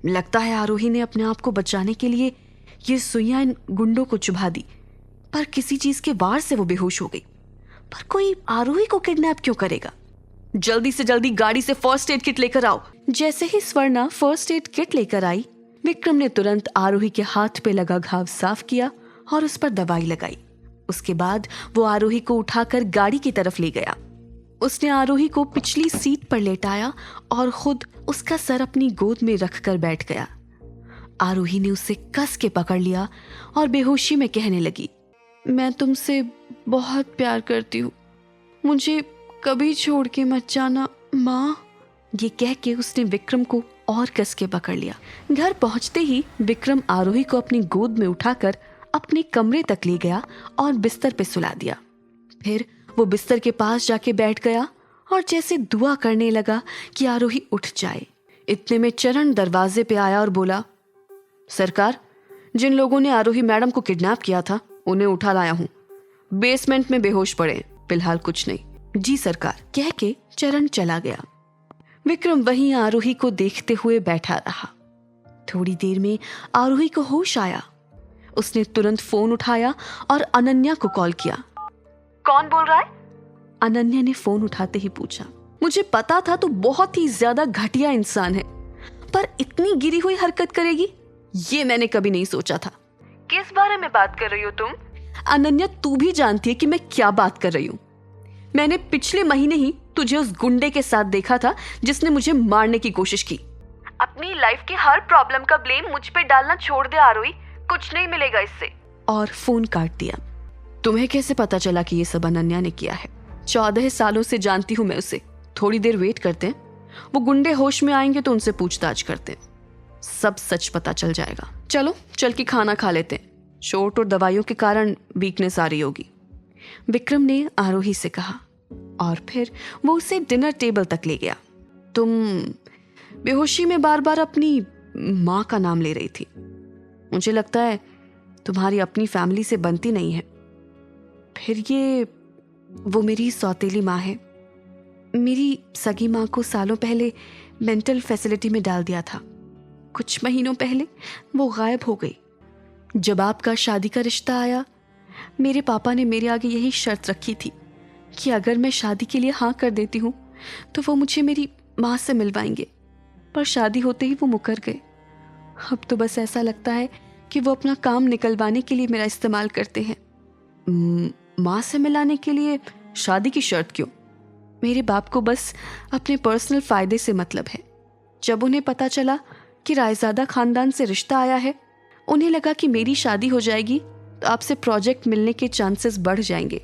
Speaker 12: लगता है आरोही ने अपने आप को बचाने के लिए ये सुइयां इन गुंडों को चुभा दी, पर किसी चीज के वार से वो बेहोश हो गई। पर कोई आरोही को किडनैप क्यों करेगा? जल्दी से जल्दी गाड़ी से फर्स्ट एड किट लेकर आओ। जैसे ही स्वर्णा फर्स्ट एड किट लेकर आई, विक्रम ने तुरंत आरोही के हाथ पे लगा घाव साफ किया और उस पर दवाई लगाई। उसके बाद वो आरोही को उठाकर गाड़ी की तरफ ले गया। उसने आरोही को पिछली सीट पर लेटाया और खुद उसका सर अपनी गोद में रखकर बैठ गया। आरोही ने उसे कस के पकड़ लिया और बेहोशी में कहने लगी, मैं तुमसे बहुत प्यार करती हूँ, मुझे कभी छोड़ के मत जाना माँ। ये कह के उसने विक्रम को और कस के पकड़ लिया। घर पहुंचते ही विक्रम आरोही को अपनी गोद में उठाकर अपने कमरे तक ले गया और बिस्तर पे सुला दिया। फिर वो बिस्तर के पास जाके बैठ गया और जैसे दुआ करने लगा कि आरोही उठ जाए। इतने में चरण दरवाजे पे आया और बोला, सरकार, जिन लोगों ने आरोही मैडम को किडनैप किया था उन्हें उठा लाया हूँ। बेसमेंट में बेहोश पड़े, फिलहाल कुछ नहीं। जी सरकार, कह के चरण चला गया। विक्रम वहीं आरोही को देखते हुए बैठा रहा। थोड़ी देर में आरोही को होश आया। उसने तुरंत फोन उठाया और अनन्या को कॉल किया।
Speaker 7: कौन बोल रहा है?
Speaker 12: अनन्या ने फोन उठाते ही पूछा। मुझे पता था तू बहुत ही ज्यादा घटिया इंसान है, पर इतनी गिरी हुई हरकत करेगी ये मैंने कभी नहीं सोचा था।
Speaker 7: किस बारे में बात कर रही हो तुम?
Speaker 12: अनन्या, तू भी जानती है कि मैं क्या बात कर रही हूँ। मैंने पिछले महीने ही तुझे उस गुंडे के साथ देखा था जिसने मुझे मारने की कोशिश की।
Speaker 7: अपनी लाइफ की हर प्रॉब्लम का ब्लेम मुझ पे डालना छोड़ दे आरोही, कुछ नहीं मिलेगा इससे।
Speaker 12: और फोन काट दिया। तुम्हें कैसे पता चला कि ये सब अनन्या ने किया है? 14 सालों से जानती हूँ मैं उसे। थोड़ी देर वेट करते हैं, वो गुंडे होश में आएंगे तो उनसे पूछताछ करते हैं, सब सच पता चल जाएगा। चलो चल के खाना खा लेते हैं, चोट और दवाइयों के कारण वीकनेस आ रही होगी, विक्रम ने आरोही से कहा। और फिर वो उसे डिनर टेबल तक ले गया। तुम बेहोशी में बार बार अपनी माँ का नाम ले रही थी। मुझे लगता है तुम्हारी अपनी फैमिली से बनती नहीं है। फिर ये वो मेरी सौतेली माँ है। मेरी सगी माँ को सालों पहले मेंटल फैसिलिटी में डाल दिया था। कुछ महीनों पहले वो गायब हो गई। जब आपका शादी का रिश्ता आया, मेरे पापा ने मेरे आगे यही शर्त रखी थी कि अगर मैं शादी के लिए हाँ कर देती हूँ तो वो मुझे मेरी माँ से मिलवाएंगे, पर शादी होते ही वो मुकर गए। अब तो बस ऐसा लगता है कि वो अपना काम निकलवाने के लिए मेरा इस्तेमाल करते हैं। माँ से मिलाने के लिए शादी की शर्त क्यों? मेरे बाप को बस अपने पर्सनल फायदे से मतलब है। जब उन्हें पता चला कि रायजादा खानदान से रिश्ता आया है, उन्हें लगा कि मेरी शादी हो जाएगी तो आपसे प्रोजेक्ट मिलने के चांसेस बढ़ जाएंगे।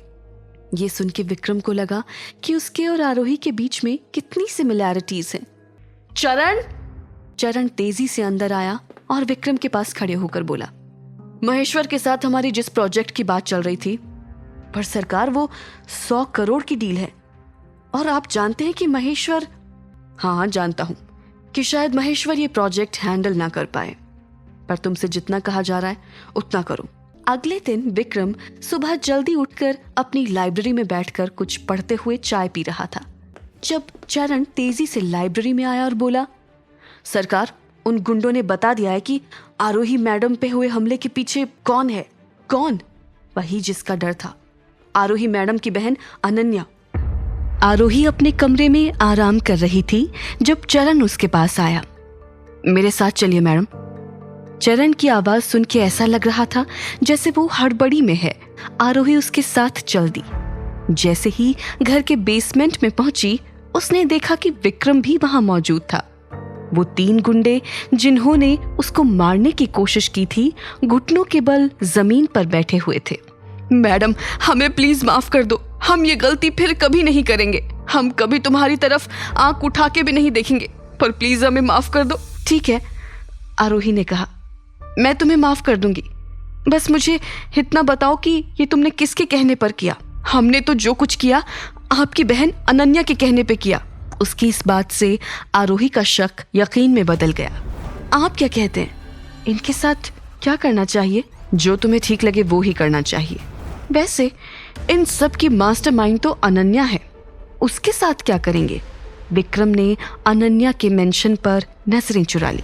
Speaker 12: ये सुन के विक्रम को लगा कि उसके और आरोही के बीच में कितनी सिमिलैरिटीज हैं। चरण तेजी से अंदर आया और विक्रम के पास खड़े होकर बोला, महेश्वर के साथ हमारी जिस प्रोजेक्ट की बात चल रही थी, पर सरकार वो 100 करोड़ की डील है। और आप जानते हैं कि महेश्वर, हाँ जानता हूं कि शायद महेश्वर ये प्रोजेक्ट हैंडल ना कर पाए, पर तुमसे जितना कहा जा रहा है उतना करो। अगले दिन विक्रम सुबह जल्दी उठकर अपनी लाइब्रेरी में बैठकर कुछ पढ़ते हुए चाय पी रहा था, जब चरण तेजी से लाइब्रेरी में आया और बोला, सरकार, उन गुंडों ने बता दिया है कि आरोही मैडम पे हुए हमले के पीछे कौन है। कौन? वही जिसका डर था, आरोही मैडम की बहन अनन्या। आरोही अपने कमरे में आराम कर रही थी जब चरण उसके पास आया। मेरे साथ चलिए मैडम। चरण की आवाज सुन के ऐसा लग रहा था जैसे वो हड़बड़ी में है। आरोही उसके साथ चल दी। जैसे ही घर के बेसमेंट में पहुंची, उसने देखा कि विक्रम भी वहां मौजूद था। वो 3 गुंडे जिन्होंने उसको मारने की कोशिश की थी, घुटनों के बल जमीन पर बैठे हुए थे। मैडम, हमें प्लीज माफ कर दो, हम ये गलती फिर कभी नहीं करेंगे। हम कभी तुम्हारी तरफ आंख उठा के भी नहीं देखेंगे, पर प्लीज हमें माफ कर दो। ठीक है, आरोही ने कहा, मैं तुम्हें माफ कर दूंगी। बस मुझे इतना बताओ कि ये तुमने किसके कहने पर किया? हमने तो जो कुछ किया आपकी बहन अनन्या के कहने पे किया। उसकी इस बात से आरोही का शक यकीन में बदल गया। आप क्या कहते हैं, इनके साथ क्या करना चाहिए? जो तुम्हें ठीक लगे वो ही करना चाहिए। वैसे इन सब की मास्टरमाइंड तो अनन्या है, उसके साथ क्या करेंगे? विक्रम ने अनन्या के मेंशन पर नजरें चुरा ली।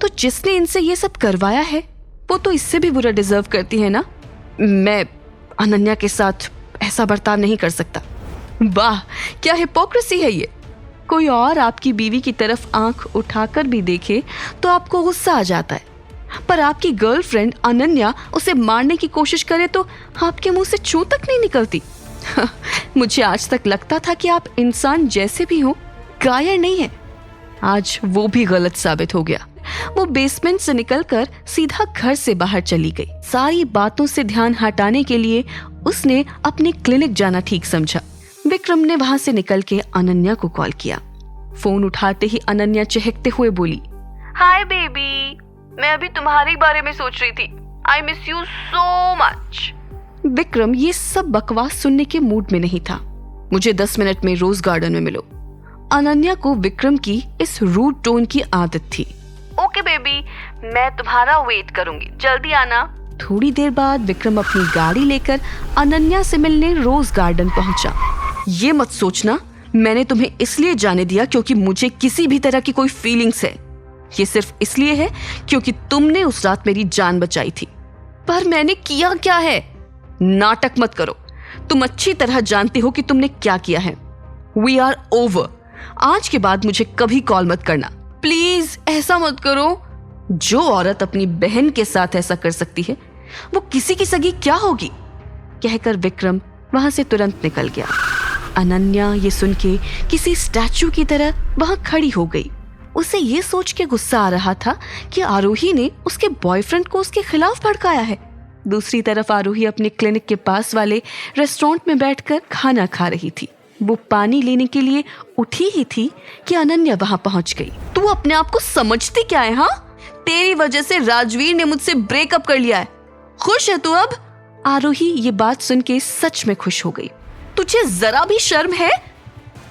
Speaker 12: तो जिसने इनसे ये सब करवाया है वो तो इससे भी बुरा डिजर्व करती है ना। मैं अनन्या के साथ ऐसा बर्ताव नहीं कर सकता। वाह, क्या हिपोक्रेसी है ये। कोई और आपकी बीवी की तरफ आंख उठाकर भी देखे तो आपको गुस्सा आ जाता है, पर आपकी गर्लफ्रेंड अनन्या उसे मारने की कोशिश करे तो आपके मुंह से छू तक नहीं निकलती। मुझे आज तक लगता था कि आप इंसान जैसे भी हो, कायर नहीं है। आज वो भी गलत साबित हो गया। वो बेसमेंट से निकलकर सीधा घर से बाहर चली गई। सारी बातों से ध्यान हटाने के लिए उसने अपने क्लिनिक जाना ठीक समझा। विक्रम ने वहां से निकल के अनन्या को कॉल किया। फोन उठाते ही अनन्या चहकते हुए बोली,
Speaker 7: हाय बेबी, मैं अभी तुम्हारे बारे में सोच रही थी।
Speaker 12: I miss you so much. Vikram ये सब बकवास सुनने के मूड में नहीं था। मुझे 10 मिनट में रोज गार्डन में मिलो। अनन्या को विक्रम की इस रूड टोन की आदत थी। ओके बेबी, मैं तुम्हारा वेट करूंगी, जल्दी आना। थोड़ी देर बाद विक्रम अपनी गाड़ी लेकर अनन्या से मिलने रोज गार्डन पहुंचा। ये मत सोचना मैंने तुम्हें इसलिए जाने दिया क्योंकि मुझे किसी भी तरह की कोई फीलिंग्स है। ये सिर्फ इसलिए है क्योंकि तुमने उस रात मेरी जान बचाई थी। पर मैंने किया क्या है? नाटक मत करो, तुम अच्छी तरह जानते हो कि तुमने क्या किया है। We are over. आज के बाद मुझे कभी कॉल मत करना, प्लीज ऐसा मत करो। जो औरत अपनी बहन के साथ ऐसा कर सकती है वो किसी की सगी क्या होगी? कहकर विक्रम वहां से तुरंत निकल गया। अनन्या ये सुन के किसी स्टैचू की तरह वहां खड़ी हो गई। उसे ये सोच के गुस्सा आ रहा था कि आरोही ने उसके बॉयफ्रेंड को उसके खिलाफ भड़काया है। दूसरी तरफ आरोही अपने क्लिनिक के पास वाले रेस्टोरेंट में बैठकर खाना खा रही थी। वो पानी लेने के लिए उठी ही थी कि अनन्या वहां पहुंच गई। तू अपने आप को समझती क्या है? हाँ, तेरी वजह से राजवीर ने मुझसे ब्रेकअप कर लिया है। खुश है तू अब? आरोही ये बात सुन के सच में खुश हो गई। तुझे जरा भी शर्म है?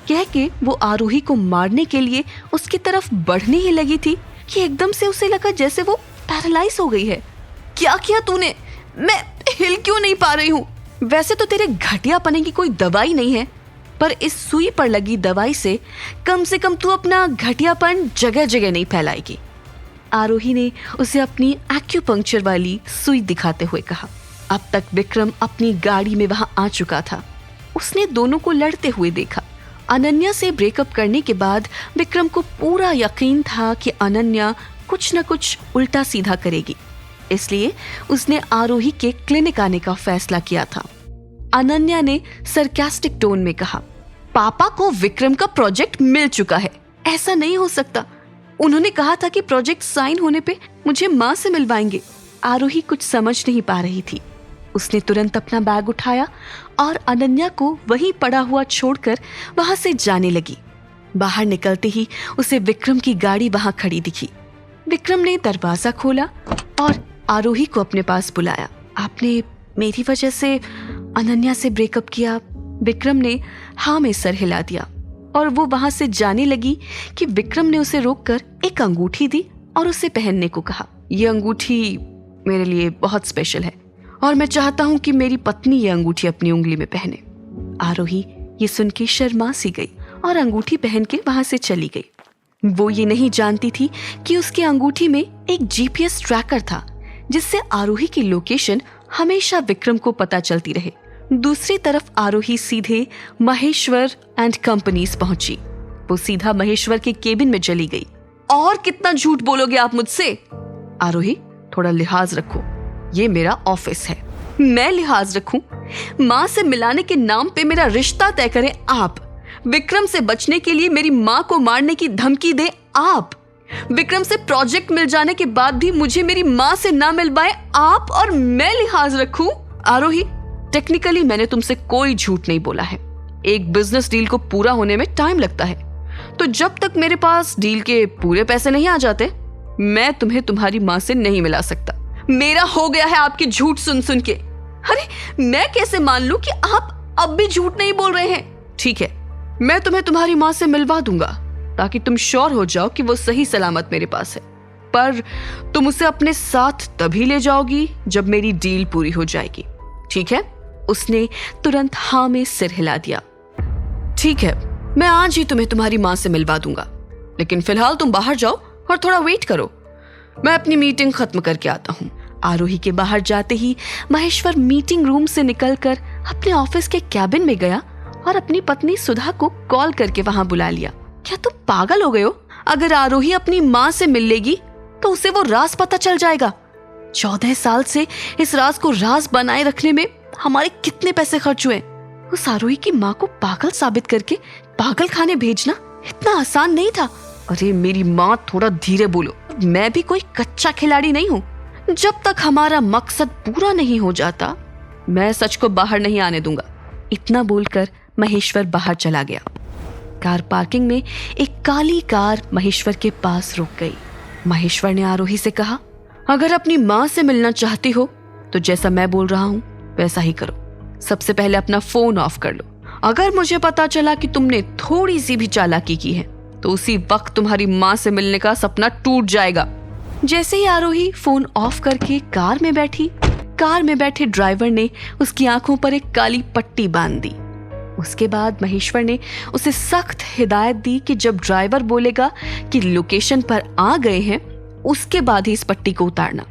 Speaker 12: कह के वो आरोही को मारने के लिए उसकी तरफ बढ़ने ही लगी थी कि एकदम से उसे लगा जैसे वो पैरालाइज हो गई है। क्या किया तूने? मैं हिल क्यों नहीं पा रही हूँ? वैसे तो तेरे घटियापने की कोई दवाई नहीं है, पर इस सुई पर लगी दवाई से कम तू अपना घटियापन जगह जगह नहीं फैलाएगी। आरोही ने उसे अपनी एक्यूपंक्चर वाली सुई दिखाते हुए कहा। अब तक विक्रम अपनी गाड़ी में वहां आ चुका था। उसने दोनों को लड़ते हुए देखा। अनन्या से ब्रेकअप करने के बाद विक्रम को पूरा यकीन था कि अनन्या कुछ न कुछ उल्टा सीधा करेगी, इसलिए उसने आरोही के क्लिनिक आने का फैसला किया था। अनन्या ने सरकास्टिक टोन में कहा, पापा को विक्रम का प्रोजेक्ट मिल चुका है, ऐसा नहीं हो सकता। उन्होंने कहा था कि प्रोजेक्ट साइन होने पे मुझे माँ से मिलवाएंगे। आरोही कुछ समझ नहीं पा रही थी। उसने तुरंत अपना बैग उठाया और अनन्या को वहीं पड़ा हुआ छोड़कर वहां से जाने लगी। बाहर निकलते ही उसे विक्रम की गाड़ी वहां खड़ी दिखी। विक्रम ने दरवाजा खोला और आरोही को अपने पास बुलाया। आपने मेरी वजह से अनन्या से ब्रेकअप किया? विक्रम ने हाँ में सर हिला दिया और वो वहां से जाने लगी कि विक्रम ने उसे रोककर एक अंगूठी दी और उसे पहनने को कहा। ये अंगूठी मेरे लिए बहुत स्पेशल है और मैं चाहता हूं कि मेरी पत्नी ये अंगूठी अपनी उंगली में पहने। आरोही ये सुन के शर्मा सी गई और अंगूठी पहन के वहां से चली गई। वो ये नहीं जानती थी कि उसके अंगूठी में एक जीपीएस ट्रैकर था जिससे आरोही की लोकेशन हमेशा विक्रम को पता चलती रहे। दूसरी तरफ आरोही सीधे महेश्वर एंड कंपनीज पहुंची। वो सीधा महेश्वर के केबिन में चली गई। और कितना झूठ बोलोगे आप मुझसे? आरोही थोड़ा लिहाज रखो, ये मेरा ऑफिस है। मैं लिहाज रखूं? माँ से मिलाने के नाम पे मेरा रिश्ता तय करें आप। विक्रम से बचने के लिए मेरी माँ को मारने की धमकी दे आप। विक्रम से प्रोजेक्ट मिल जाने के बाद भी मुझे मेरी माँ से ना मिलवाए आप और मैं लिहाज रखूं? आरोही, टेक्निकली मैंने तुमसे कोई झूठ नहीं बोला है। एक बिजनेस डील को पूरा होने में टाइम लगता है, तो जब तक मेरे पास डील के पूरे पैसे नहीं आ जाते मैं तुम्हें तुम्हारी माँ से नहीं मिला सकता। मेरा हो गया है आपकी झूठ सुन सुन के। अरे मैं कैसे मान लूं कि आप अब भी झूठ नहीं बोल रहे हैं? ठीक है, मैं तुम्हें तुम्हारी माँ से मिलवा दूंगा ताकि तुम श्योर हो जाओ कि वो सही सलामत मेरे पास है, पर तुम उसे अपने साथ तभी ले जाओगी जब मेरी डील पूरी हो जाएगी, ठीक है? उसने तुरंत हाँ में सिर हिला दिया। ठीक है, मैं आज ही तुम्हें तुम्हारी माँ से मिलवा दूंगा, लेकिन फिलहाल तुम बाहर जाओ और थोड़ा वेट करो, मैं अपनी मीटिंग खत्म करके आता हूँ। आरोही के बाहर जाते ही महेश्वर मीटिंग रूम से निकलकर अपने ऑफिस के कैबिन में गया और अपनी पत्नी सुधा को कॉल करके वहां बुला लिया। क्या तुम पागल हो गए हो? अगर आरोही अपनी माँ से मिल लेगी तो उसे वो राज पता चल जाएगा। 14 साल से इस राज को राज बनाए रखने में हमारे कितने पैसे खर्च हुए। उस आरोही की माँ को पागल साबित करके पागल खाने भेजना इतना आसान नहीं था। अरे मेरी माँ, थोड़ा धीरे बोलो, मैं भी कोई कच्चा खिलाड़ी नहीं हूँ। जब तक हमारा मकसद पूरा नहीं हो जाता मैं सच को बाहर नहीं आने दूंगा। इतना बोलकर महेश्वर बाहर चला गया। कार पार्किंग में एक काली कार महेश्वर के पास रुक गई। महेश्वर ने आरोही से कहा, अगर अपनी माँ से मिलना चाहती हो तो जैसा मैं बोल रहा हूँ वैसा ही करो। सबसे पहले अपना फोन ऑफ कर लो। अगर मुझे पता चला कि तुमने थोड़ी सी भी चालाकी की है तो उसी वक्त तुम्हारी माँ से मिलने का सपना टूट जाएगा। जैसे ही आरोही फोन ऑफ करके कार में बैठी, कार में बैठे ड्राइवर ने उसकी आंखों पर एक काली पट्टी बांध दी। उसके बाद महेश्वर ने उसे सख्त हिदायत दी कि जब ड्राइवर बोलेगा कि लोकेशन पर आ गए हैं उसके बाद ही इस पट्टी को उतारना।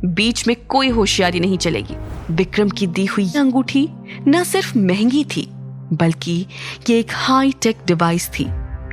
Speaker 12: बीच में कोई होशियारी नहीं चलेगी। विक्रम की दी हुई अंगूठी न सिर्फ महंगी थी बल्कि ये एक हाई टेक डिवाइस थी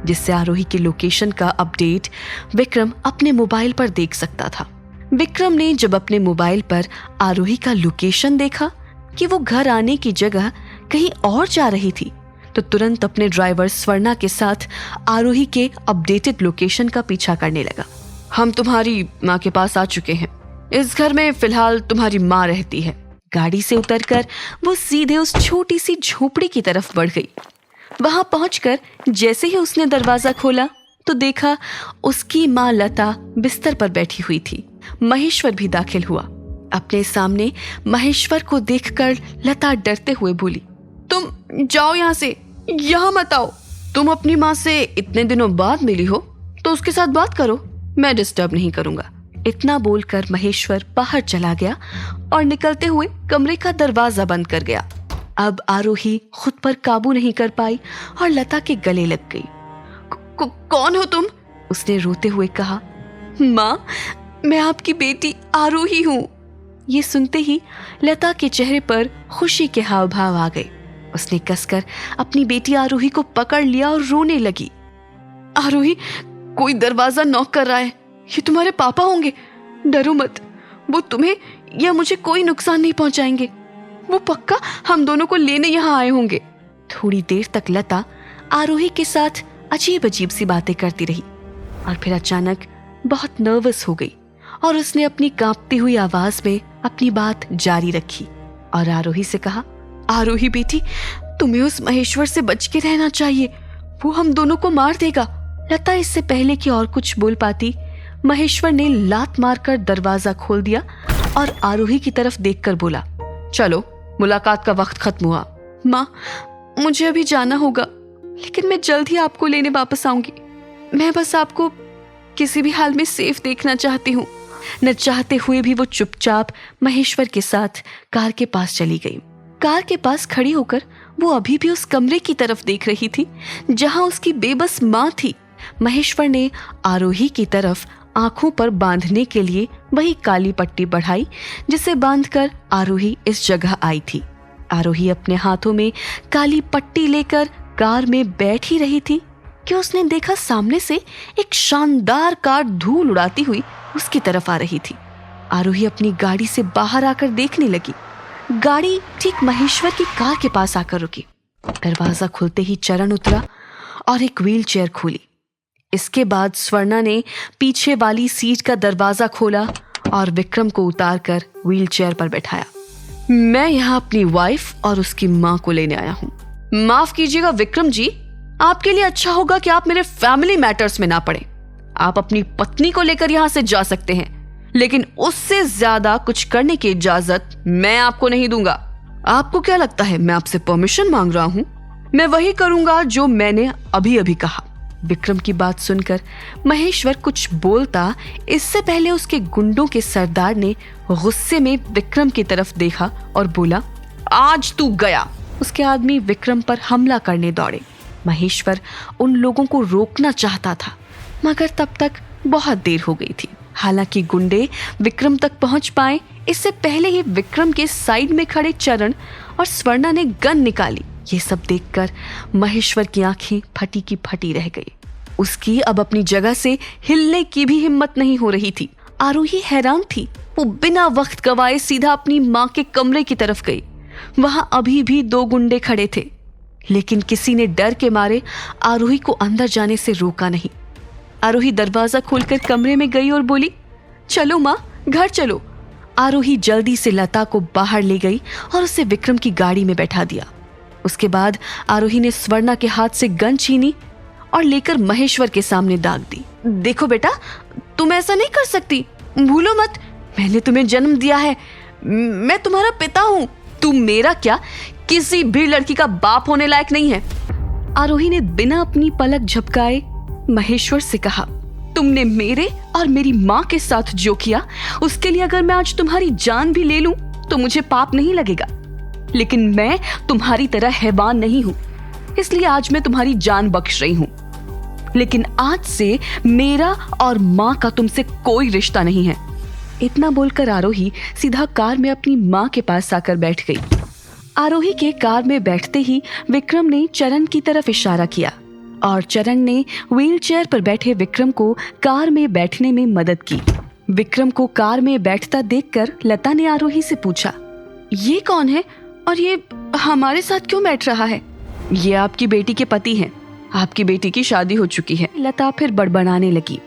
Speaker 12: जिससे आरोही के लोकेशन का अपडेट विक्रम अपने मोबाइल पर देख सकता था। विक्रम ने जब अपने मोबाइल पर आरोही का लोकेशन देखा कि वो घर आने की जगह कहीं और जा रही थी तो तुरंत अपने ड्राइवर स्वर्णा के साथ आरोही के अपडेटेड लोकेशन का पीछा करने लगा। हम तुम्हारी माँ के पास आ चुके हैं। इस घर में फिलहाल तुम्हारी माँ रहती है। गाड़ी से उतरकर वो सीधे उस छोटी सी झोपड़ी की तरफ बढ़ गई। वहां पहुंचकर जैसे ही उसने दरवाजा खोला तो देखा उसकी माँ लता बिस्तर पर बैठी हुई थी। महेश्वर भी दाखिल हुआ। अपने सामने महेश्वर को देखकर लता डरते हुए बोली, तुम जाओ यहाँ से, यहाँ मत आओ। तुम अपनी माँ से इतने दिनों बाद मिली हो तो उसके साथ बात करो, मैं डिस्टर्ब नहीं करूंगा। इतना बोलकर महेश्वर बाहर चला गया और निकलते हुए कमरे का दरवाजा बंद कर गया। अब आरोही खुद पर काबू नहीं कर पाई और लता के गले लग गई। कौन हो तुम? उसने रोते हुए कहा। माँ, मैं आपकी बेटी आरोही हूँ। ये सुनते ही लता के चेहरे पर खुशी के हाव भाव आ गए। उसने कसकर अपनी बेटी आरोही को पकड़ लिया और रोने लगी। आरोही, कोई दरवाजा नॉक कर रहा है। ये तुम्हारे पापा होंगे। डरो मत, वो तुम्हें या मुझे कोई नुकसान नहीं पहुंचाएंगे। वो पक्का हम दोनों को लेने यहाँ आए होंगे। थोड़ी देर तक लता आरोही के साथ अजीब अजीब सी बातें करती रही और फिर अचानक बहुत नर्वस हो गई और उसने अपनी कांपती हुई आवाज में अपनी बात जारी रखी और आरोही से कहा, आरोही बेटी, तुम्हें उस महेश्वर से बच के रहना चाहिए। वो हम दोनों को मार देगा। लता इससे पहले कि और कुछ बोल पाती, महेश्वर ने लात मारकर दरवाजा खोल दिया और आरोही की तरफ देखकर बोला, चलो, मुलाकात का वक्त खत्म हुआ। माँ, मुझे अभी जाना होगा, लेकिन मैं जल्द ही आपको लेने वापस आऊंगी। मैं बस आपको किसी भी हाल में सेफ देखना चाहती हूँ। न चाहते हुए भी वो चुपचाप महेश्वर के साथ कार के पास चली गई। कार के पास खड़ी होकर वो अभी भी उस कमरे की तरफ देख रही थी जहां उसकी बेबस माँ थी। महेश्वर ने आरोही की तरफ आंखों पर बांधने के लिए वही काली पट्टी बढ़ाई जिसे बांधकर आरोही इस जगह आई थी। आरोही अपने हाथों में काली पट्टी लेकर कार में बैठ ही रही थी कि उसने देखा सामने से एक शानदार कार धूल उड़ाती हुई उसकी तरफ आ रही थी। आरोही अपनी गाड़ी से बाहर आकर देखने लगी। गाड़ी ठीक महेश्वर की कार के पास आकर रुकी। दरवाजा खुलते ही चरण उतरा और एक व्हील चेयर खोली। इसके बाद स्वर्णा ने पीछे वाली सीट का दरवाजा खोला और विक्रम को उतारकर व्हील चेयर पर बैठाया। मैं यहाँ अपनी वाइफ और उसकी माँ को लेने आया हूँ। माफ कीजिएगा विक्रम जी, आपके लिए अच्छा होगा कि आप मेरे फैमिली मैटर्स में ना पड़े। आप अपनी पत्नी को लेकर यहाँ से जा सकते हैं, लेकिन उससे ज्यादा कुछ करने की इजाजत मैं आपको नहीं दूंगा। आपको क्या लगता है मैं आपसे परमिशन मांग रहा हूँ? मैं वही करूंगा जो मैंने अभी अभी कहा। विक्रम की बात सुनकर महेश्वर कुछ बोलता इससे पहले उसके गुंडों के सरदार ने गुस्से में विक्रम की तरफ देखा और बोला, आज तू गया। उसके आदमी विक्रम पर हमला करने दौड़े। महेश्वर उन लोगों को रोकना चाहता था मगर तब तक बहुत देर हो गई थी। हालांकि गुंडे विक्रम तक पहुंच पाए इससे पहले ही विक्रम के साइड में खड़े चरण और स्वर्णा ने गन निकाली। ये सब देखकर महेश्वर की आंखें फटी की फटी रह गई। उसकी अब अपनी जगह से हिलने की भी हिम्मत नहीं हो रही थी। आरोही हैरान थी। वो बिना वक्त गवाए सीधा अपनी माँ के कमरे की तरफ गई। वहां अभी भी 2 गुंडे खड़े थे, लेकिन किसी ने डर के मारे आरोही को अंदर जाने से रोका नहीं। आरोही दरवाजा खोलकर कमरे में गई और बोली, चलो माँ, घर चलो। आरोही जल्दी से लता को बाहर ले गई और उसे विक्रम की गाड़ी में बैठा दिया। उसके बाद आरोही ने स्वर्णा के हाथ से गन छीनी और लेकर महेश्वर के सामने दाग दी। देखो बेटा, तुम ऐसा नहीं कर सकती। भूलो मत मैंने तुम्हें जन्म दिया है, मैं तुम्हारा पिता हूँ। तुम मेरा क्या, किसी भी लड़की का बाप होने लायक नहीं है। आरोही ने बिना अपनी पलक झपकाए महेश्वर से कहा, तुमने मेरे और मेरी माँ के साथ जो किया उसके लिए अगर मैं आज तुम्हारी जान भी ले लूं तो मुझे पाप नहीं लगेगा, लेकिन मैं तुम्हारी तरह हैवान नहीं हूं, इसलिए आज मैं तुम्हारी जान बख्श रही हूं। लेकिन आज से मेरा और माँ का तुमसे कोई रिश्ता नहीं है। इतना बोलकर आरोही सीधा कार में अपनी माँ के पास आकर बैठ गई। आरोही के कार में बैठते ही विक्रम ने चरण की तरफ इशारा किया और चरण ने व्हीलचेयर पर बैठे विक्रम को कार में बैठने में मदद की। विक्रम को कार में बैठता देखकर लता ने आरोही से पूछा, ये कौन है और ये हमारे साथ क्यों बैठ रहा है? ये आपकी बेटी के पति हैं। आपकी बेटी की शादी हो चुकी है। लता फिर बड़बड़ाने लगी,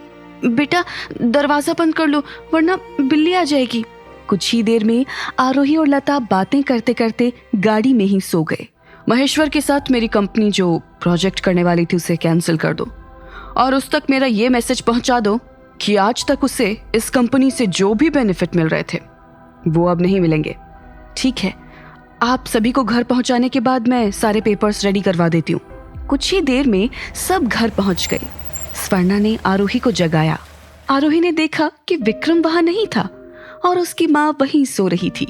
Speaker 12: बेटा दरवाजा बंद कर लो वरना बिल्ली आ जाएगी। कुछ ही देर में आरोही और लता बातें करते करते गाड़ी में ही सो गए। महेश्वर के साथ मेरी कंपनी जो प्रोजेक्ट करने वाली थी उसे कैंसिल कर दो और उस तक मेरा ये मैसेज पहुंचा दो कि आज तक उसे इस कंपनी से जो भी बेनिफिट मिल रहे थे वो अब नहीं मिलेंगे। ठीक है, आप सभी को घर पहुंचाने के बाद मैं सारे पेपर्स रेडी करवा देती हूँ। कुछ ही देर में सब घर पहुंच गए। स्वर्णा ने आरोही को जगाया। आरोही ने देखा कि विक्रम वहां नहीं था और उसकी माँ वहीं सो रही थी।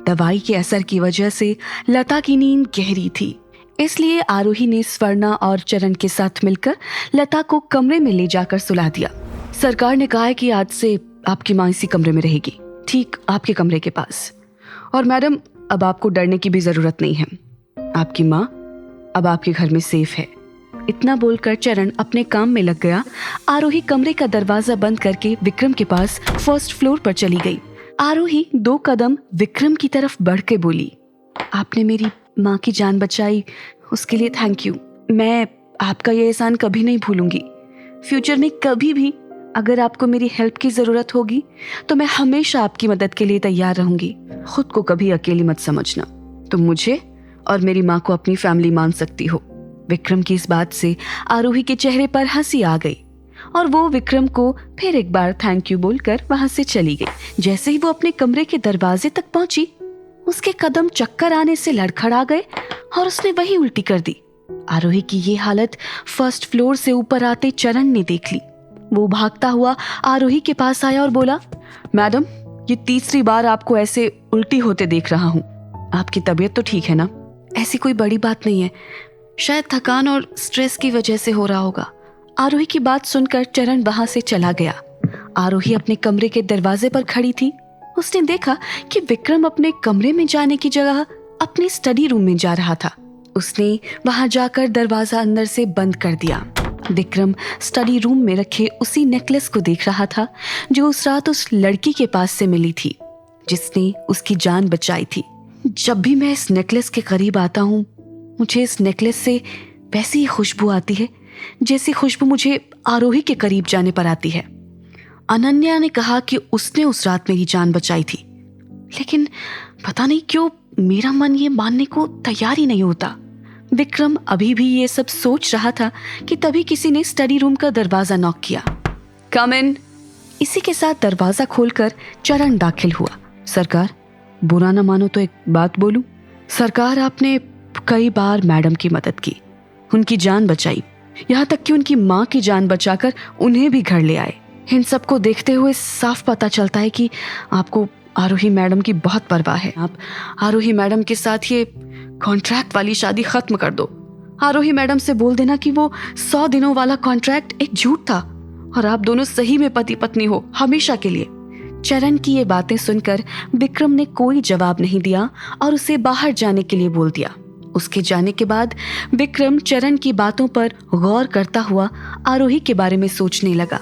Speaker 12: दवाई के असर की वजह से लता की नींद गहरी थी, इसलिए आरोही ने स्वर्णा और चरण के साथ मिलकर लता को कमरे में ले जाकर सुला दिया। सरकार ने कहा है कि आज से आपकी माँ इसी कमरे में रहेगी, ठीक आपके कमरे के पास। और मैडम, अब आपको डरने की भी जरूरत नहीं है। आपकी माँ अब आपके घर में सेफ है। इतना बोलकर चरण अपने काम में लग गया। आरोही कमरे का दरवाजा बंद करके विक्रम के पास फर्स्ट फ्लोर पर चली गई। आरोही 2 कदम विक्रम की तरफ बढ़ के बोली, आपने मेरी माँ की जान बचाई, उसके लिए थैंक यू। मैं आपका ये एहसान कभी नहीं भूलूंगी। फ्यूचर में कभी भी अगर आपको मेरी हेल्प की जरूरत होगी तो मैं हमेशा आपकी मदद के लिए तैयार रहूंगी। खुद को कभी अकेली मत समझना। तुम मुझे और मेरी माँ को अपनी फैमिली मान सकती हो। विक्रम की इस बात से आरोही के चेहरे पर हंसी आ गई और वो विक्रम को फिर एक बार थैंक यू बोलकर वहां से चली गई। जैसे ही वो अपने कमरे के दरवाजे तक पहुंची, उसके कदम चक्कर आने से लड़खड़ा गए और उसने वही उल्टी कर दी। आरोही की ये हालत फर्स्ट फ्लोर से ऊपर आते चरण ने देख ली। वो भागता हुआ आरोही के पास आया और बोला, मैडम, ये तीसरी बार आपको ऐसे उल्टी होते देख रहा हूँ। आपकी तबीयत तो ठीक है ना? ऐसी कोई बड़ी बात नहीं है, शायद थकान और स्ट्रेस की वजह से हो रहा होगा। आरोही की बात सुनकर चरण वहां से चला गया। आरोही अपने कमरे के दरवाजे पर खड़ी थी। उसने देखा कि विक्रम अपने कमरे में जाने की जगह अपने स्टडी रूम में जा रहा था। उसने वहां जाकर दरवाजा अंदर से बंद कर दिया। विक्रम स्टडी रूम में रखे उसी नेकलेस को देख रहा था जो उस रात उस लड़की के पास से मिली थी जिसने उसकी जान बचाई थी। जब भी मैं इस नेकलेस के करीब आता हूँ, मुझे इस नेकलेस से वैसी ही खुशबू आती है जैसी खुशबू मुझे आरोही के करीब जाने पर आती है। अनन्या ने कहा कि उसने उस रात मेरी जान बचाई थी, लेकिन पता नहीं क्यों मेरा मन ये मानने को तैयार ही नहीं होता। विक्रम अभी भी ये सब सोच रहा था कि तभी किसी ने स्टडी रूम का दरवाजा नॉक किया। कम इन। इसी के साथ दरवाजा खोलकर चरण दाखिल हुआ। सरकार, बुरा न मानो तो एक बात बोलूं? सरकार, आपने कई बार मैडम की मदद की, उनकी जान बचाई, यहाँ तक कि उनकी माँ की जान बचाकर उन्हें भी घर ले आए। इन सबको देखते हुए साफ पता चलता है कि आपको आरोही मैडम की बहुत परवाह है। आप आरोही मैडम के साथ ये कॉन्ट्रैक्ट वाली शादी खत्म कर दो। आरोही मैडम से बोल देना कि वो 100 दिनों वाला कॉन्ट्रैक्ट एक झूठ था और आप दोनों सही में पति पत्नी हो हमेशा के लिए। चरण की ये बातें सुनकर विक्रम ने कोई जवाब नहीं दिया और उसे बाहर जाने के लिए बोल दिया। उसके जाने के बाद विक्रम चरण की बातों पर गौर करता हुआ आरोही के बारे में सोचने लगा।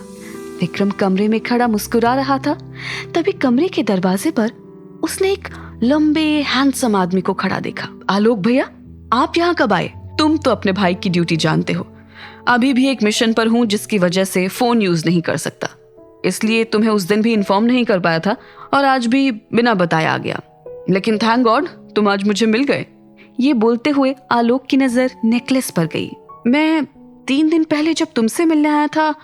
Speaker 12: विक्रम कमरे में खड़ा मुस्कुरा रहा था। तभी कमरे के दरवाजे पर उसने एक लंबे हैंडसम आदमी को खड़ा देखा। आलोक भैया, आप यहाँ कब आए? तुम तो अपने भाई की ड्यूटी जानते हो। अभी भी एक मिशन पर हूँ जिसकी वजह से फोन यूज नहीं कर सकता, इसलिए तुम्हें उस दिन भी इन्फॉर्म नहीं कर पाया था और आज भी बिना बताए आ गया। लेकिन थैंक गॉड तुम आज मुझे मिल गए। ये बोलते हुए आलोक की नजर नेकलेस पर गई। मैं 3 दिन पहले जब तुमसे मिलने आया था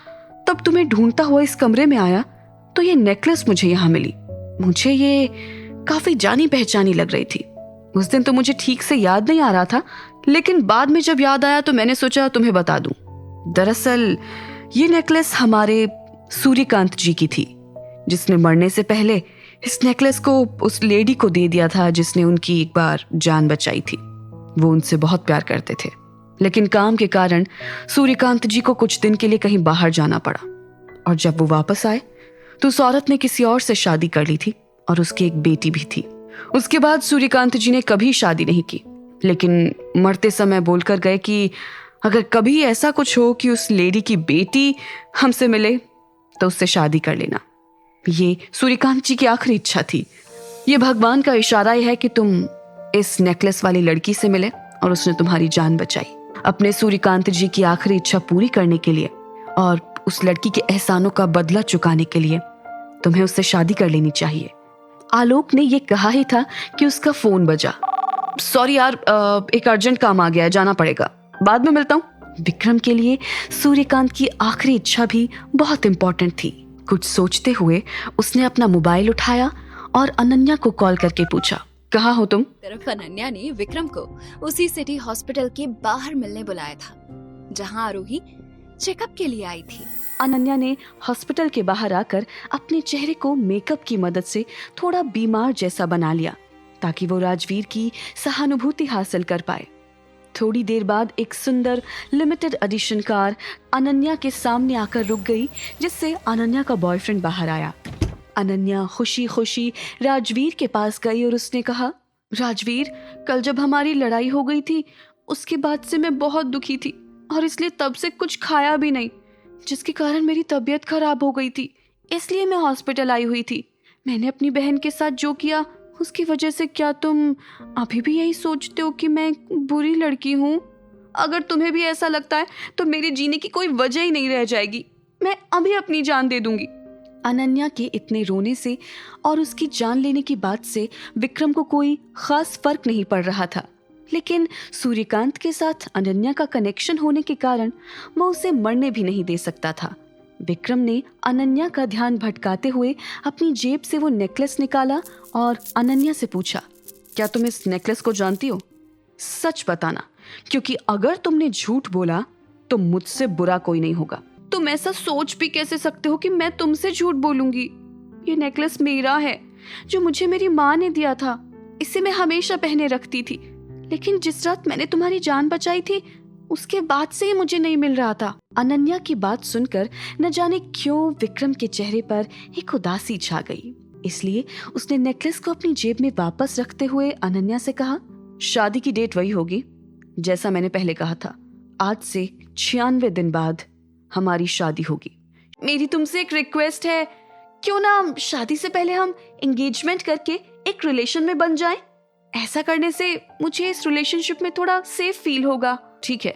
Speaker 12: तब तुम्हें ढूंढता हुआ इस कमरे में आया तो ये नेकलेस मुझे यहाँ मिली। मुझे ये काफी जानी पहचानी लग रही थी। उस दिन तो मुझे ठीक से याद नहीं आ रहा था, लेकिन बाद में जब याद आया तो मैंने सोचा तुम्हें बता दूं। दरअसल ये नेकलेस हमारे सूर्यकांत जी की थी, जिसने मरने से पहले इस नेकलेस को उस लेडी को दे दिया था जिसने उनकी एक बार जान बचाई थी। वो उनसे बहुत प्यार करते थे, लेकिन काम के कारण सूर्यकांत जी को कुछ दिन के लिए कहीं बाहर जाना पड़ा, और जब वो वापस आए तो उस औरत ने किसी और से शादी कर ली थी और उसकी एक बेटी भी थी। उसके बाद सूर्यकांत जी ने कभी शादी नहीं की, लेकिन मरते समय बोलकर गए कि अगर कभी ऐसा कुछ हो कि उस लेडी की बेटी हमसे मिले तो उससे शादी कर लेना। ये सूर्यकांत जी की आखिरी इच्छा थी। ये भगवान का इशारा है कि तुम इस नेकलेस वाली लड़की से मिले और उसने तुम्हारी जान बचाई। अपने सूर्यकांत जी की आखिरी इच्छा पूरी करने के लिए और उस लड़की के एहसानों का बदला चुकाने के लिए तुम्हें उससे शादी कर लेनी चाहिए। आलोक ने ये कहा ही था कि उसका फोन बजा। सॉरी यार, एक अर्जेंट काम आ गया है, जाना पड़ेगा, बाद में मिलता हूँ। विक्रम के लिए सूर्यकांत की आखिरी इच्छा भी बहुत इंपॉर्टेंट थी। कुछ सोचते हुए उसने अपना मोबाइल उठाया और अनन्या को कॉल करके पूछा, कहाँ हो तुम?
Speaker 13: तरफ अनन्या ने विक्रम को उसी सिटी हॉस्पिटल के बाहर मिलने बुलाया था, जहां आरोही चेकअप के लिए आई थी।
Speaker 12: अनन्या ने हॉस्पिटल के बाहर आकर अपने चेहरे को मेकअप की मदद से थोड़ा बीमार जैसा बना लिया, ताकि वो राजवीर की सहानुभूति हासिल कर पाए। थोड़ी देर बाद एक सुंदर लिमिटेड एडिशन कार अनन्या के सामने आकर रुक गई, जिससे अनन्या का बॉयफ्रेंड बाहर आया। अनन्या खुशी खुशी राजवीर के पास गई और उसने कहा, राजवीर, कल जब हमारी लड़ाई हो गई थी उसके बाद से मैं बहुत दुखी थी और इसलिए तब से कुछ खाया भी नहीं, जिसके कारण मेरी तबीयत खराब हो गई थी, इसलिए मैं हॉस्पिटल आई हुई थी। मैंने अपनी बहन के साथ जो किया उसकी वजह से क्या तुम अभी भी यही सोचते हो कि मैं बुरी लड़की हूँ? अगर तुम्हें भी ऐसा लगता है तो मेरे जीने की कोई वजह ही नहीं रह जाएगी। मैं अभी अपनी जान दे दूंगी। अनन्या के इतने रोने से और उसकी जान लेने की बात से विक्रम को कोई खास फर्क नहीं पड़ रहा था, लेकिन सूर्यकांत के साथ अनन्या का कनेक्शन होने के कारण वो उसे मरने भी नहीं दे सकता था। विक्रम ने अनन्या का ध्यान भटकाते हुए अपनी जेब से वो नेकलेस निकाला और अनन्या से पूछा, क्या तुम इस नेकलेस को जानती हो? सच बताना, क्योंकि अगर तुमने झूठ बोला तो मुझसे बुरा कोई नहीं होगा। तुम ऐसा सोच भी कैसे सकते हो कि मैं तुमसे झूठ बोलूंगी? ये नेकलेस मेरा है, जो मुझे मेरी माँ ने दिया था। इसे मैं हमेशा पहने रखती थी, लेकिन जिस रात मैंने तुम्हारी जान बचाई थी उसके बाद से ही मुझे नहीं मिल रहा था। अनन्या की बात सुनकर न जाने क्यों विक्रम के चेहरे पर एक उदासी छा गई, इसलिए उसने नेकलेस को अपनी जेब में वापस रखते हुए अनन्या से कहा, शादी की डेट वही होगी जैसा मैंने पहले कहा था। आज से 96 दिन बाद हमारी शादी होगी। मेरी तुमसे एक रिक्वेस्ट है, क्यों ना शादी से पहले हम एंगेजमेंट करके एक रिलेशन में बन जाएं? ऐसा करने से मुझे इस रिलेशनशिप में थोड़ा सेफ फील होगा। ठीक है,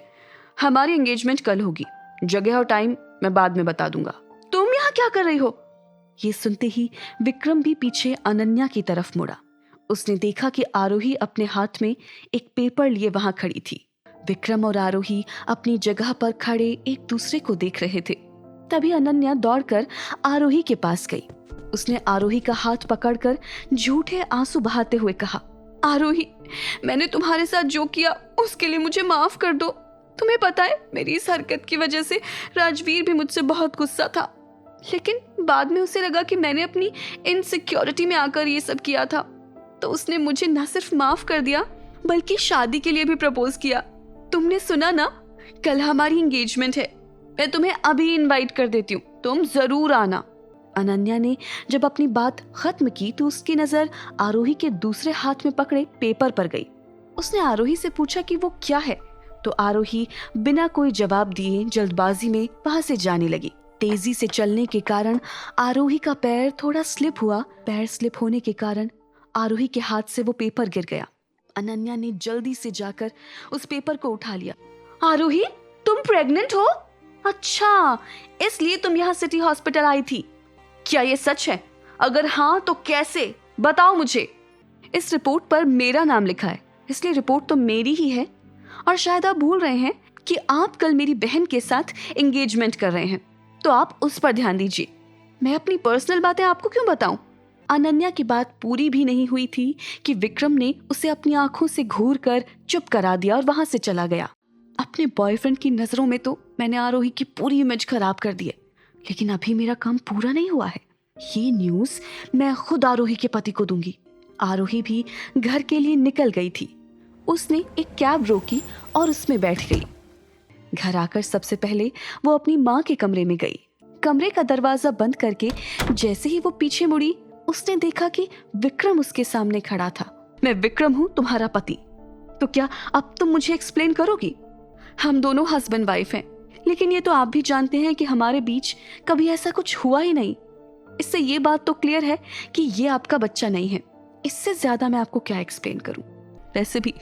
Speaker 12: हमारी एंगेजमेंट कल होगी, जगह और टाइम मैं बाद में बता दूंगा। तुम यहाँ क्या कर रही हो? ये सुनते ही विक्रम भी पीछे अनन्या की तरफ मुड़ा। उसने देखा कि आरोही अपने हाथ में एक पेपर लिए वहां खड़ी थी। विक्रम और आरोही अपनी जगह पर खड़े एक दूसरे को देख रहे थे। तभी अनन्या दौड़कर आरोही के पास गई। उसने आरोही का हाथ पकड़कर झूठे आंसू बहाते हुए कहा, आरोही, मैंने तुम्हारे साथ जो किया उसके लिए मुझे माफ कर दो। तुम्हें पता है, मेरी इस हरकत की वजह से राजवीर भी मुझसे बहुत गुस्सा था, लेकिन बाद में उसे लगा कि मैंने अपनी इनसिक्योरिटी में आकर ये सब किया था, तो उसने मुझे न सिर्फ माफ कर दिया बल्कि शादी के लिए भी प्रपोज किया। तुमने सुना ना, कल हमारी एंगेजमेंट है। मैं तुम्हें अभी इनवाइट कर देती हूँ, तुम जरूर आना। अनन्या ने जब अपनी बात खत्म की तो उसकी नजर आरोही के दूसरे हाथ में पकड़े पेपर पर गई। उसने आरोही से पूछा कि वो क्या है, तो आरोही बिना कोई जवाब दिए जल्दबाजी में वहां से जाने लगी। तेजी से चलने के कारण आरोही का पैर थोड़ा स्लिप हुआ। पैर स्लिप होने के कारण आरोही के हाथ से वो पेपर गिर गया। अनन्या ने जल्दी से जाकर उस पेपर को उठा लिया। आरोही, तुम प्रेग्नेंट हो? अच्छा, इसलिए तुम यहाँ सिटी हॉस्पिटल आई थी। क्या ये सच है? अगर हाँ तो कैसे, बताओ मुझे। इस रिपोर्ट पर मेरा नाम लिखा है, इसलिए रिपोर्ट तो मेरी ही है। और शायद आप भूल रहे हैं कि आप कल मेरी बहन के साथ एंगेजमेंट कर रहे हैं, तो आप उस पर ध्यान दीजिए। मैं अपनी पर्सनल बातें आपको क्यों बताऊं? अनन्या की बात पूरी भी नहीं हुई थी कि विक्रम ने उसे अपनी आंखों से घूर कर चुप करा दिया और वहां से चला गया। अपने बॉयफ्रेंड की नजरों में तो मैंने आरोही की पूरी इमेज खराब कर दी है, लेकिन अभी मेरा काम पूरा नहीं हुआ है। ये न्यूज मैं खुद आरोही के पति को दूंगी। आरोही भी घर के लिए निकल गई थी। उसने एक कैब रोकी और उसमें बैठ गई। घर आकर सबसे पहले वो अपनी माँ के कमरे में गई। कमरे का दरवाजा बंद करके जैसे ही वो पीछे मुड़ी, उसने देखा कि विक्रम उसके सामने खड़ा था। मैं विक्रम हूँ, तुम्हारा पति। तो क्या अब तुम मुझे एक्सप्लेन करोगी? हम दोनों हस्बैंड वाइफ हैं, लेकिन ये तो आप भी जानते हैं कि हमारे बीच कभी ऐसा कुछ हुआ ही नहीं। इससे ये बात तो क्लियर है कि ये आपका बच्चा नहीं है। इससे ज्यादा मैं आपको क्या एक्सप्लेन करूं? वैसे भी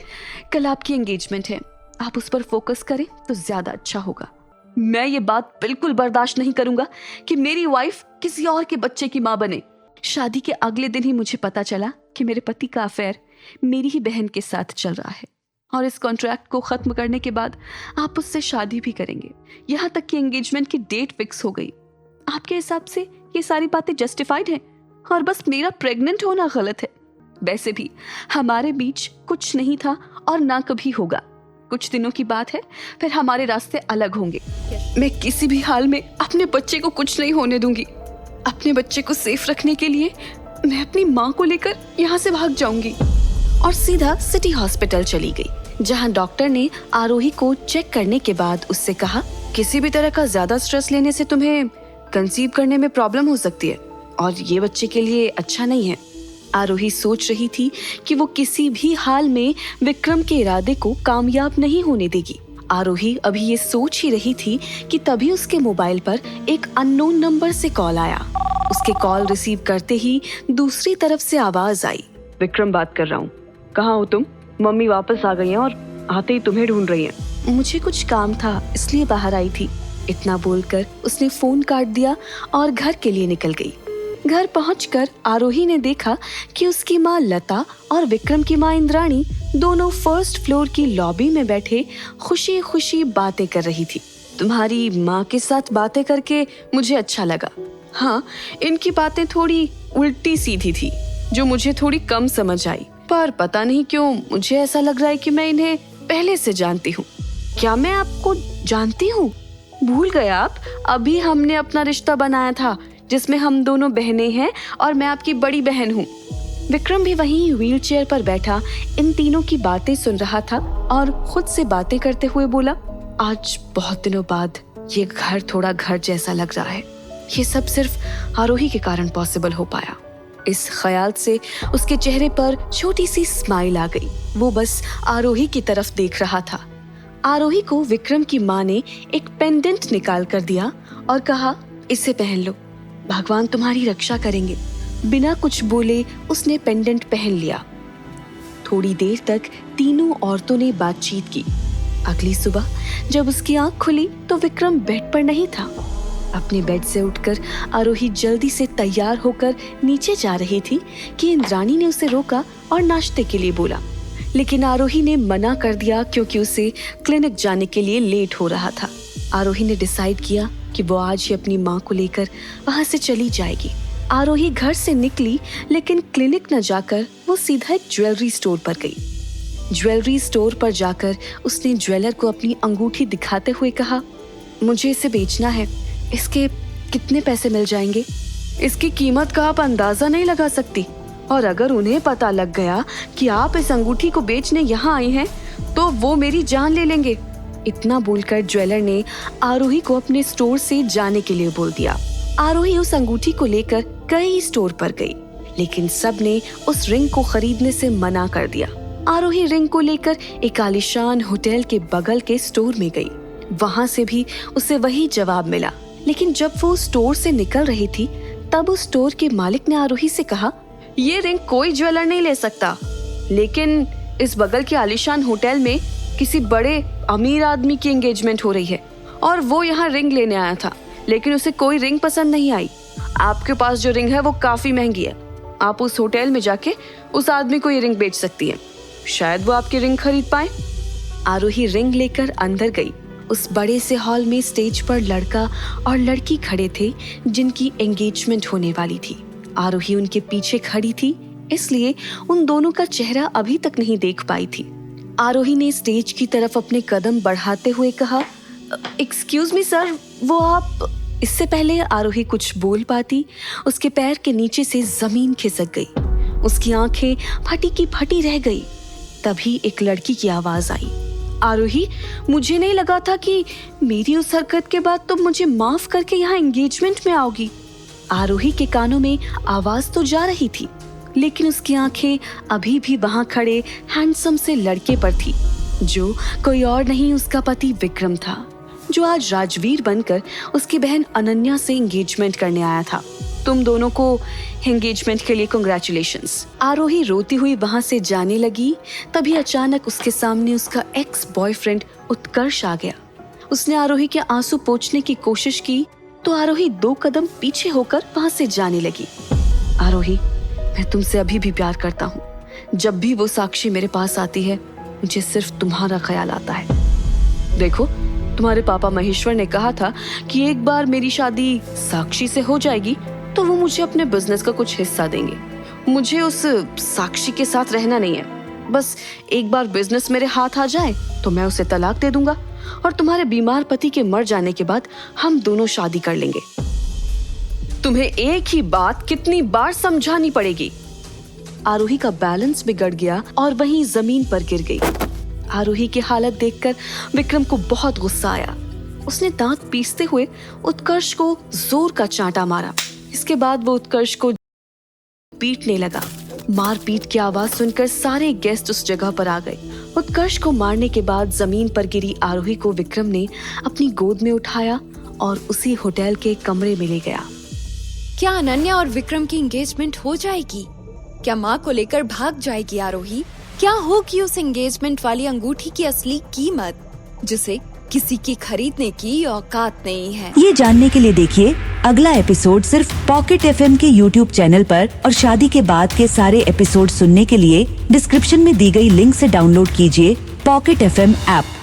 Speaker 12: कल आपकी एंगेजमेंट है, आप उस पर फोकस करें तो ज्यादा अच्छा होगा। मैं ये बात बिल्कुल बर्दाश्त नहीं करूंगा कि मेरी वाइफ किसी और के बच्चे की माँ बने। शादी के अगले दिन ही मुझे पता चला कि मेरे पति का अफेयर मेरी ही बहन के साथ चल रहा है, और इस कॉन्ट्रैक्ट को खत्म करने के बाद आप उससे शादी भी करेंगे। यहाँ तक कि एंगेजमेंट की डेट फिक्स हो गई। आपके हिसाब से ये सारी बातें जस्टिफाइड हैं और बस मेरा प्रेग्नेंट होना गलत है। वैसे भी हमारे बीच कुछ नहीं था और ना कभी होगा। कुछ दिनों की बात है, फिर हमारे रास्ते अलग होंगे। मैं किसी भी हाल में अपने बच्चे को कुछ नहीं होने दूंगी। अपने बच्चे को सेफ रखने के लिए मैं अपनी माँ को लेकर यहाँ से भाग जाऊंगी और सीधा सिटी हॉस्पिटल चली गई, जहाँ डॉक्टर ने आरोही को चेक करने के बाद उससे कहा, किसी भी तरह का ज्यादा स्ट्रेस लेने से तुम्हें कंसीव करने में प्रॉब्लम हो सकती है और ये बच्चे के लिए अच्छा नहीं है। आरोही सोच रही थी कि वो किसी भी हाल में विक्रम के इरादे को कामयाब नहीं होने देगी। आरोही अभी ये सोच ही रही थी कि तभी उसके मोबाइल पर एक अननोन नंबर से कॉल आया। उसके कॉल रिसीव करते ही दूसरी तरफ से आवाज आई, विक्रम बात कर रहा हूँ, कहाँ हो तुम? मम्मी वापस आ गई हैं और आते ही तुम्हें ढूंढ रही हैं। मुझे कुछ काम था इसलिए बाहर आई थी। इतना बोलकर उसने फोन काट दिया और घर के लिए निकल गई। घर पहुंचकर आरोही ने देखा कि उसकी माँ लता और विक्रम की माँ इंद्राणी दोनों फर्स्ट फ्लोर की लॉबी में बैठे खुशी खुशी बातें कर रही थी। तुम्हारी माँ के साथ बातें करके मुझे अच्छा लगा। हाँ, इनकी बातें थोड़ी उल्टी सीधी थी जो मुझे थोड़ी कम समझ आई, पर पता नहीं क्यों मुझे ऐसा लग रहा है कि मैं इन्हें पहले से जानती हूँ। क्या मैं आपको जानती हूँ? भूल गए आप? अभी हमने अपना रिश्ता बनाया था जिसमें हम दोनों बहनें हैं और मैं आपकी बड़ी बहन हूँ। विक्रम भी वहीं व्हीलचेयर पर बैठा इन तीनों की बातें सुन रहा था और खुद से बातें करते हुए बोला, आज बहुत दिनों बाद ये घर थोड़ा घर जैसा लग रहा है। ये सब सिर्फ आरोही के कारण पॉसिबल हो पाया। इस ख्याल से उसके चेहरे पर छोटी सी स्माइल आ गई। वो बस आरोही की तरफ देख रहा था। आरोही को विक्रम की माँ ने एक पेंडेंट निकाल कर दिया और कहा, इसे पहन लो, भगवान तुम्हारी रक्षा करेंगे। बिना कुछ बोले उसने पेंडेंट पहन लिया। थोड़ी देर तक तीनों औरतों ने बातचीत की। अगली सुबह जब उसकी आंख खुली तो विक्रम बेड पर नहीं था। अपने बेड से उठकर आरोही जल्दी से तैयार होकर नीचे जा रही थी कि इंद्राणी ने उसे रोका और नाश्ते के लिए बोला, लेकिन आरोही ने मना कर दिया क्योंकि उसे क्लिनिक जाने के लिए लेट हो रहा था। आरोही ने डिसाइड किया कि वो आज ही अपनी माँ को लेकर वहाँ से चली जाएगी। आरोही घर से निकली, लेकिन क्लिनिक न जाकर वो सीधा एक ज्वेलरी स्टोर पर गई। ज्वेलरी स्टोर पर जाकर उसने ज्वेलर को अपनी अंगूठी दिखाते हुए कहा, मुझे इसे बेचना है, इसके कितने पैसे मिल जाएंगे? इसकी कीमत का आप अंदाजा नहीं लगा सकती, और अगर उन्हें पता लग गया कि आप इस अंगूठी को बेचने यहाँ आई हैं, तो वो मेरी जान ले लेंगे। इतना बोलकर ज्वेलर ने आरोही को अपने स्टोर से जाने के लिए बोल दिया। आरोही उस अंगूठी को लेकर कई स्टोर पर गई, लेकिन सब ने उस रिंग को खरीदने से मना कर दिया। आरोही रिंग को लेकर एक आलीशान होटल के बगल के स्टोर में गई। वहाँ से भी उसे वही जवाब मिला, लेकिन जब वो स्टोर से निकल रही थी तब उस स्टोर के मालिक ने आरोही से कहा, ये रिंग कोई ज्वेलर नहीं ले सकता, लेकिन इस बगल के आलीशान होटल में किसी बड़े अमीर आदमी की एंगेजमेंट हो रही है और वो यहाँ रिंग लेने आया था, लेकिन उसे कोई रिंग पसंद नहीं आई। आपके पास जो रिंग है वो काफी महंगी है। आप उस होटल में जाके उस आदमी को ये रिंग बेच सकती हैं, शायद वो आपकी रिंग खरीद पाए। आरोही रिंग लेकर अंदर गई। उस बड़े से हॉल में स्टेज पर लड़का और लड़की खड़े थे जिनकी एंगेजमेंट होने वाली थी। आरोही उनके पीछे खड़ी थी, इसलिए उन दोनों का चेहरा अभी तक नहीं देख पाई थी। आरोही ने स्टेज की तरफ अपने कदम बढ़ाते हुए कहा, एक्सक्यूज मी सर, वो आप। इससे पहले आरोही कुछ बोल पाती, उसके पैर के नीचे से जमीन खिसक गई। उसकी आंखें फटी की फटी रह गई। तभी एक लड़की की आवाज आई, आरोही, मुझे नहीं लगा था कि मेरी उस हरकत के बाद तुम मुझे माफ करके यहाँ एंगेजमेंट में आओगी। आरोही के कानों में आवाज तो जा रही थी, लेकिन उसकी आंखें अभी भी वहां खड़े हैंडसम से लड़के पर थी, जो कोई और नहीं उसका पति विक्रम था, जो आज राजवीर बनकर उसकी बहन अनन्या से एंगेजमेंट करने आया था। तुम दोनों को एंगेजमेंट के लिए कांग्रेचुलेशंस। आरोही रोती हुई वहां से जाने लगी, तभी अचानक उसके सामने उसका एक्स बॉयफ्रेंड उत्कर्ष आ गया। उसने आरोही के आंसू पोंछने की कोशिश की तो आरोही 2 कदम पीछे होकर वहां से जाने लगी। आरोही, मैं तुमसे अभी भी प्यार करता हूँ। जब भी वो साक्षी मेरे पास आती है, मुझे सिर्फ तुम्हारा ख्याल आता है। देखो, तुम्हारे पापा महेश्वर ने कहा था कि एक बार मेरी शादी साक्षी से हो जाएगी तो वो मुझे अपने बिजनेस का कुछ हिस्सा देंगे। मुझे उस साक्षी के साथ रहना नहीं है। बस एक बार बिजनेस मेरे हाथ आ जाए तो मैं उसे तलाक दे दूंगा और तुम्हारे बीमार पति के मर जाने के बाद हम दोनों शादी कर लेंगे। तुम्हें एक ही बात कितनी बार समझानी पड़ेगी। आरोही का बैलेंस बिगड़ गया और वहीं जमीन पर गिर गई। आरोही की हालत देखकर विक्रम को बहुत गुस्सा आया। उसने दांत पीसते हुए उत्कर्ष को जोर का चांटा मारा। इसके बाद वो उत्कर्ष को पीटने लगा। मारपीट की आवाज सुनकर सारे गेस्ट उस जगह पर आ गए। उत्कर्ष को मारने के बाद जमीन पर गिरी आरोही को विक्रम ने अपनी गोद में उठाया और उसी होटल के कमरे में ले गया।
Speaker 13: क्या अनन्या और विक्रम की एंगेजमेंट हो जाएगी? क्या माँ को लेकर भाग जाएगी आरोही? क्या होगी उस एंगेजमेंट वाली अंगूठी की असली कीमत, जिसे किसी की खरीदने की औकात नहीं है?
Speaker 14: ये जानने के लिए देखिए अगला एपिसोड सिर्फ पॉकेट FM के YouTube चैनल पर, और शादी के बाद के सारे एपिसोड सुनने के लिए डिस्क्रिप्शन में दी गई लिंक से डाउनलोड कीजिए पॉकेट FM ऐप।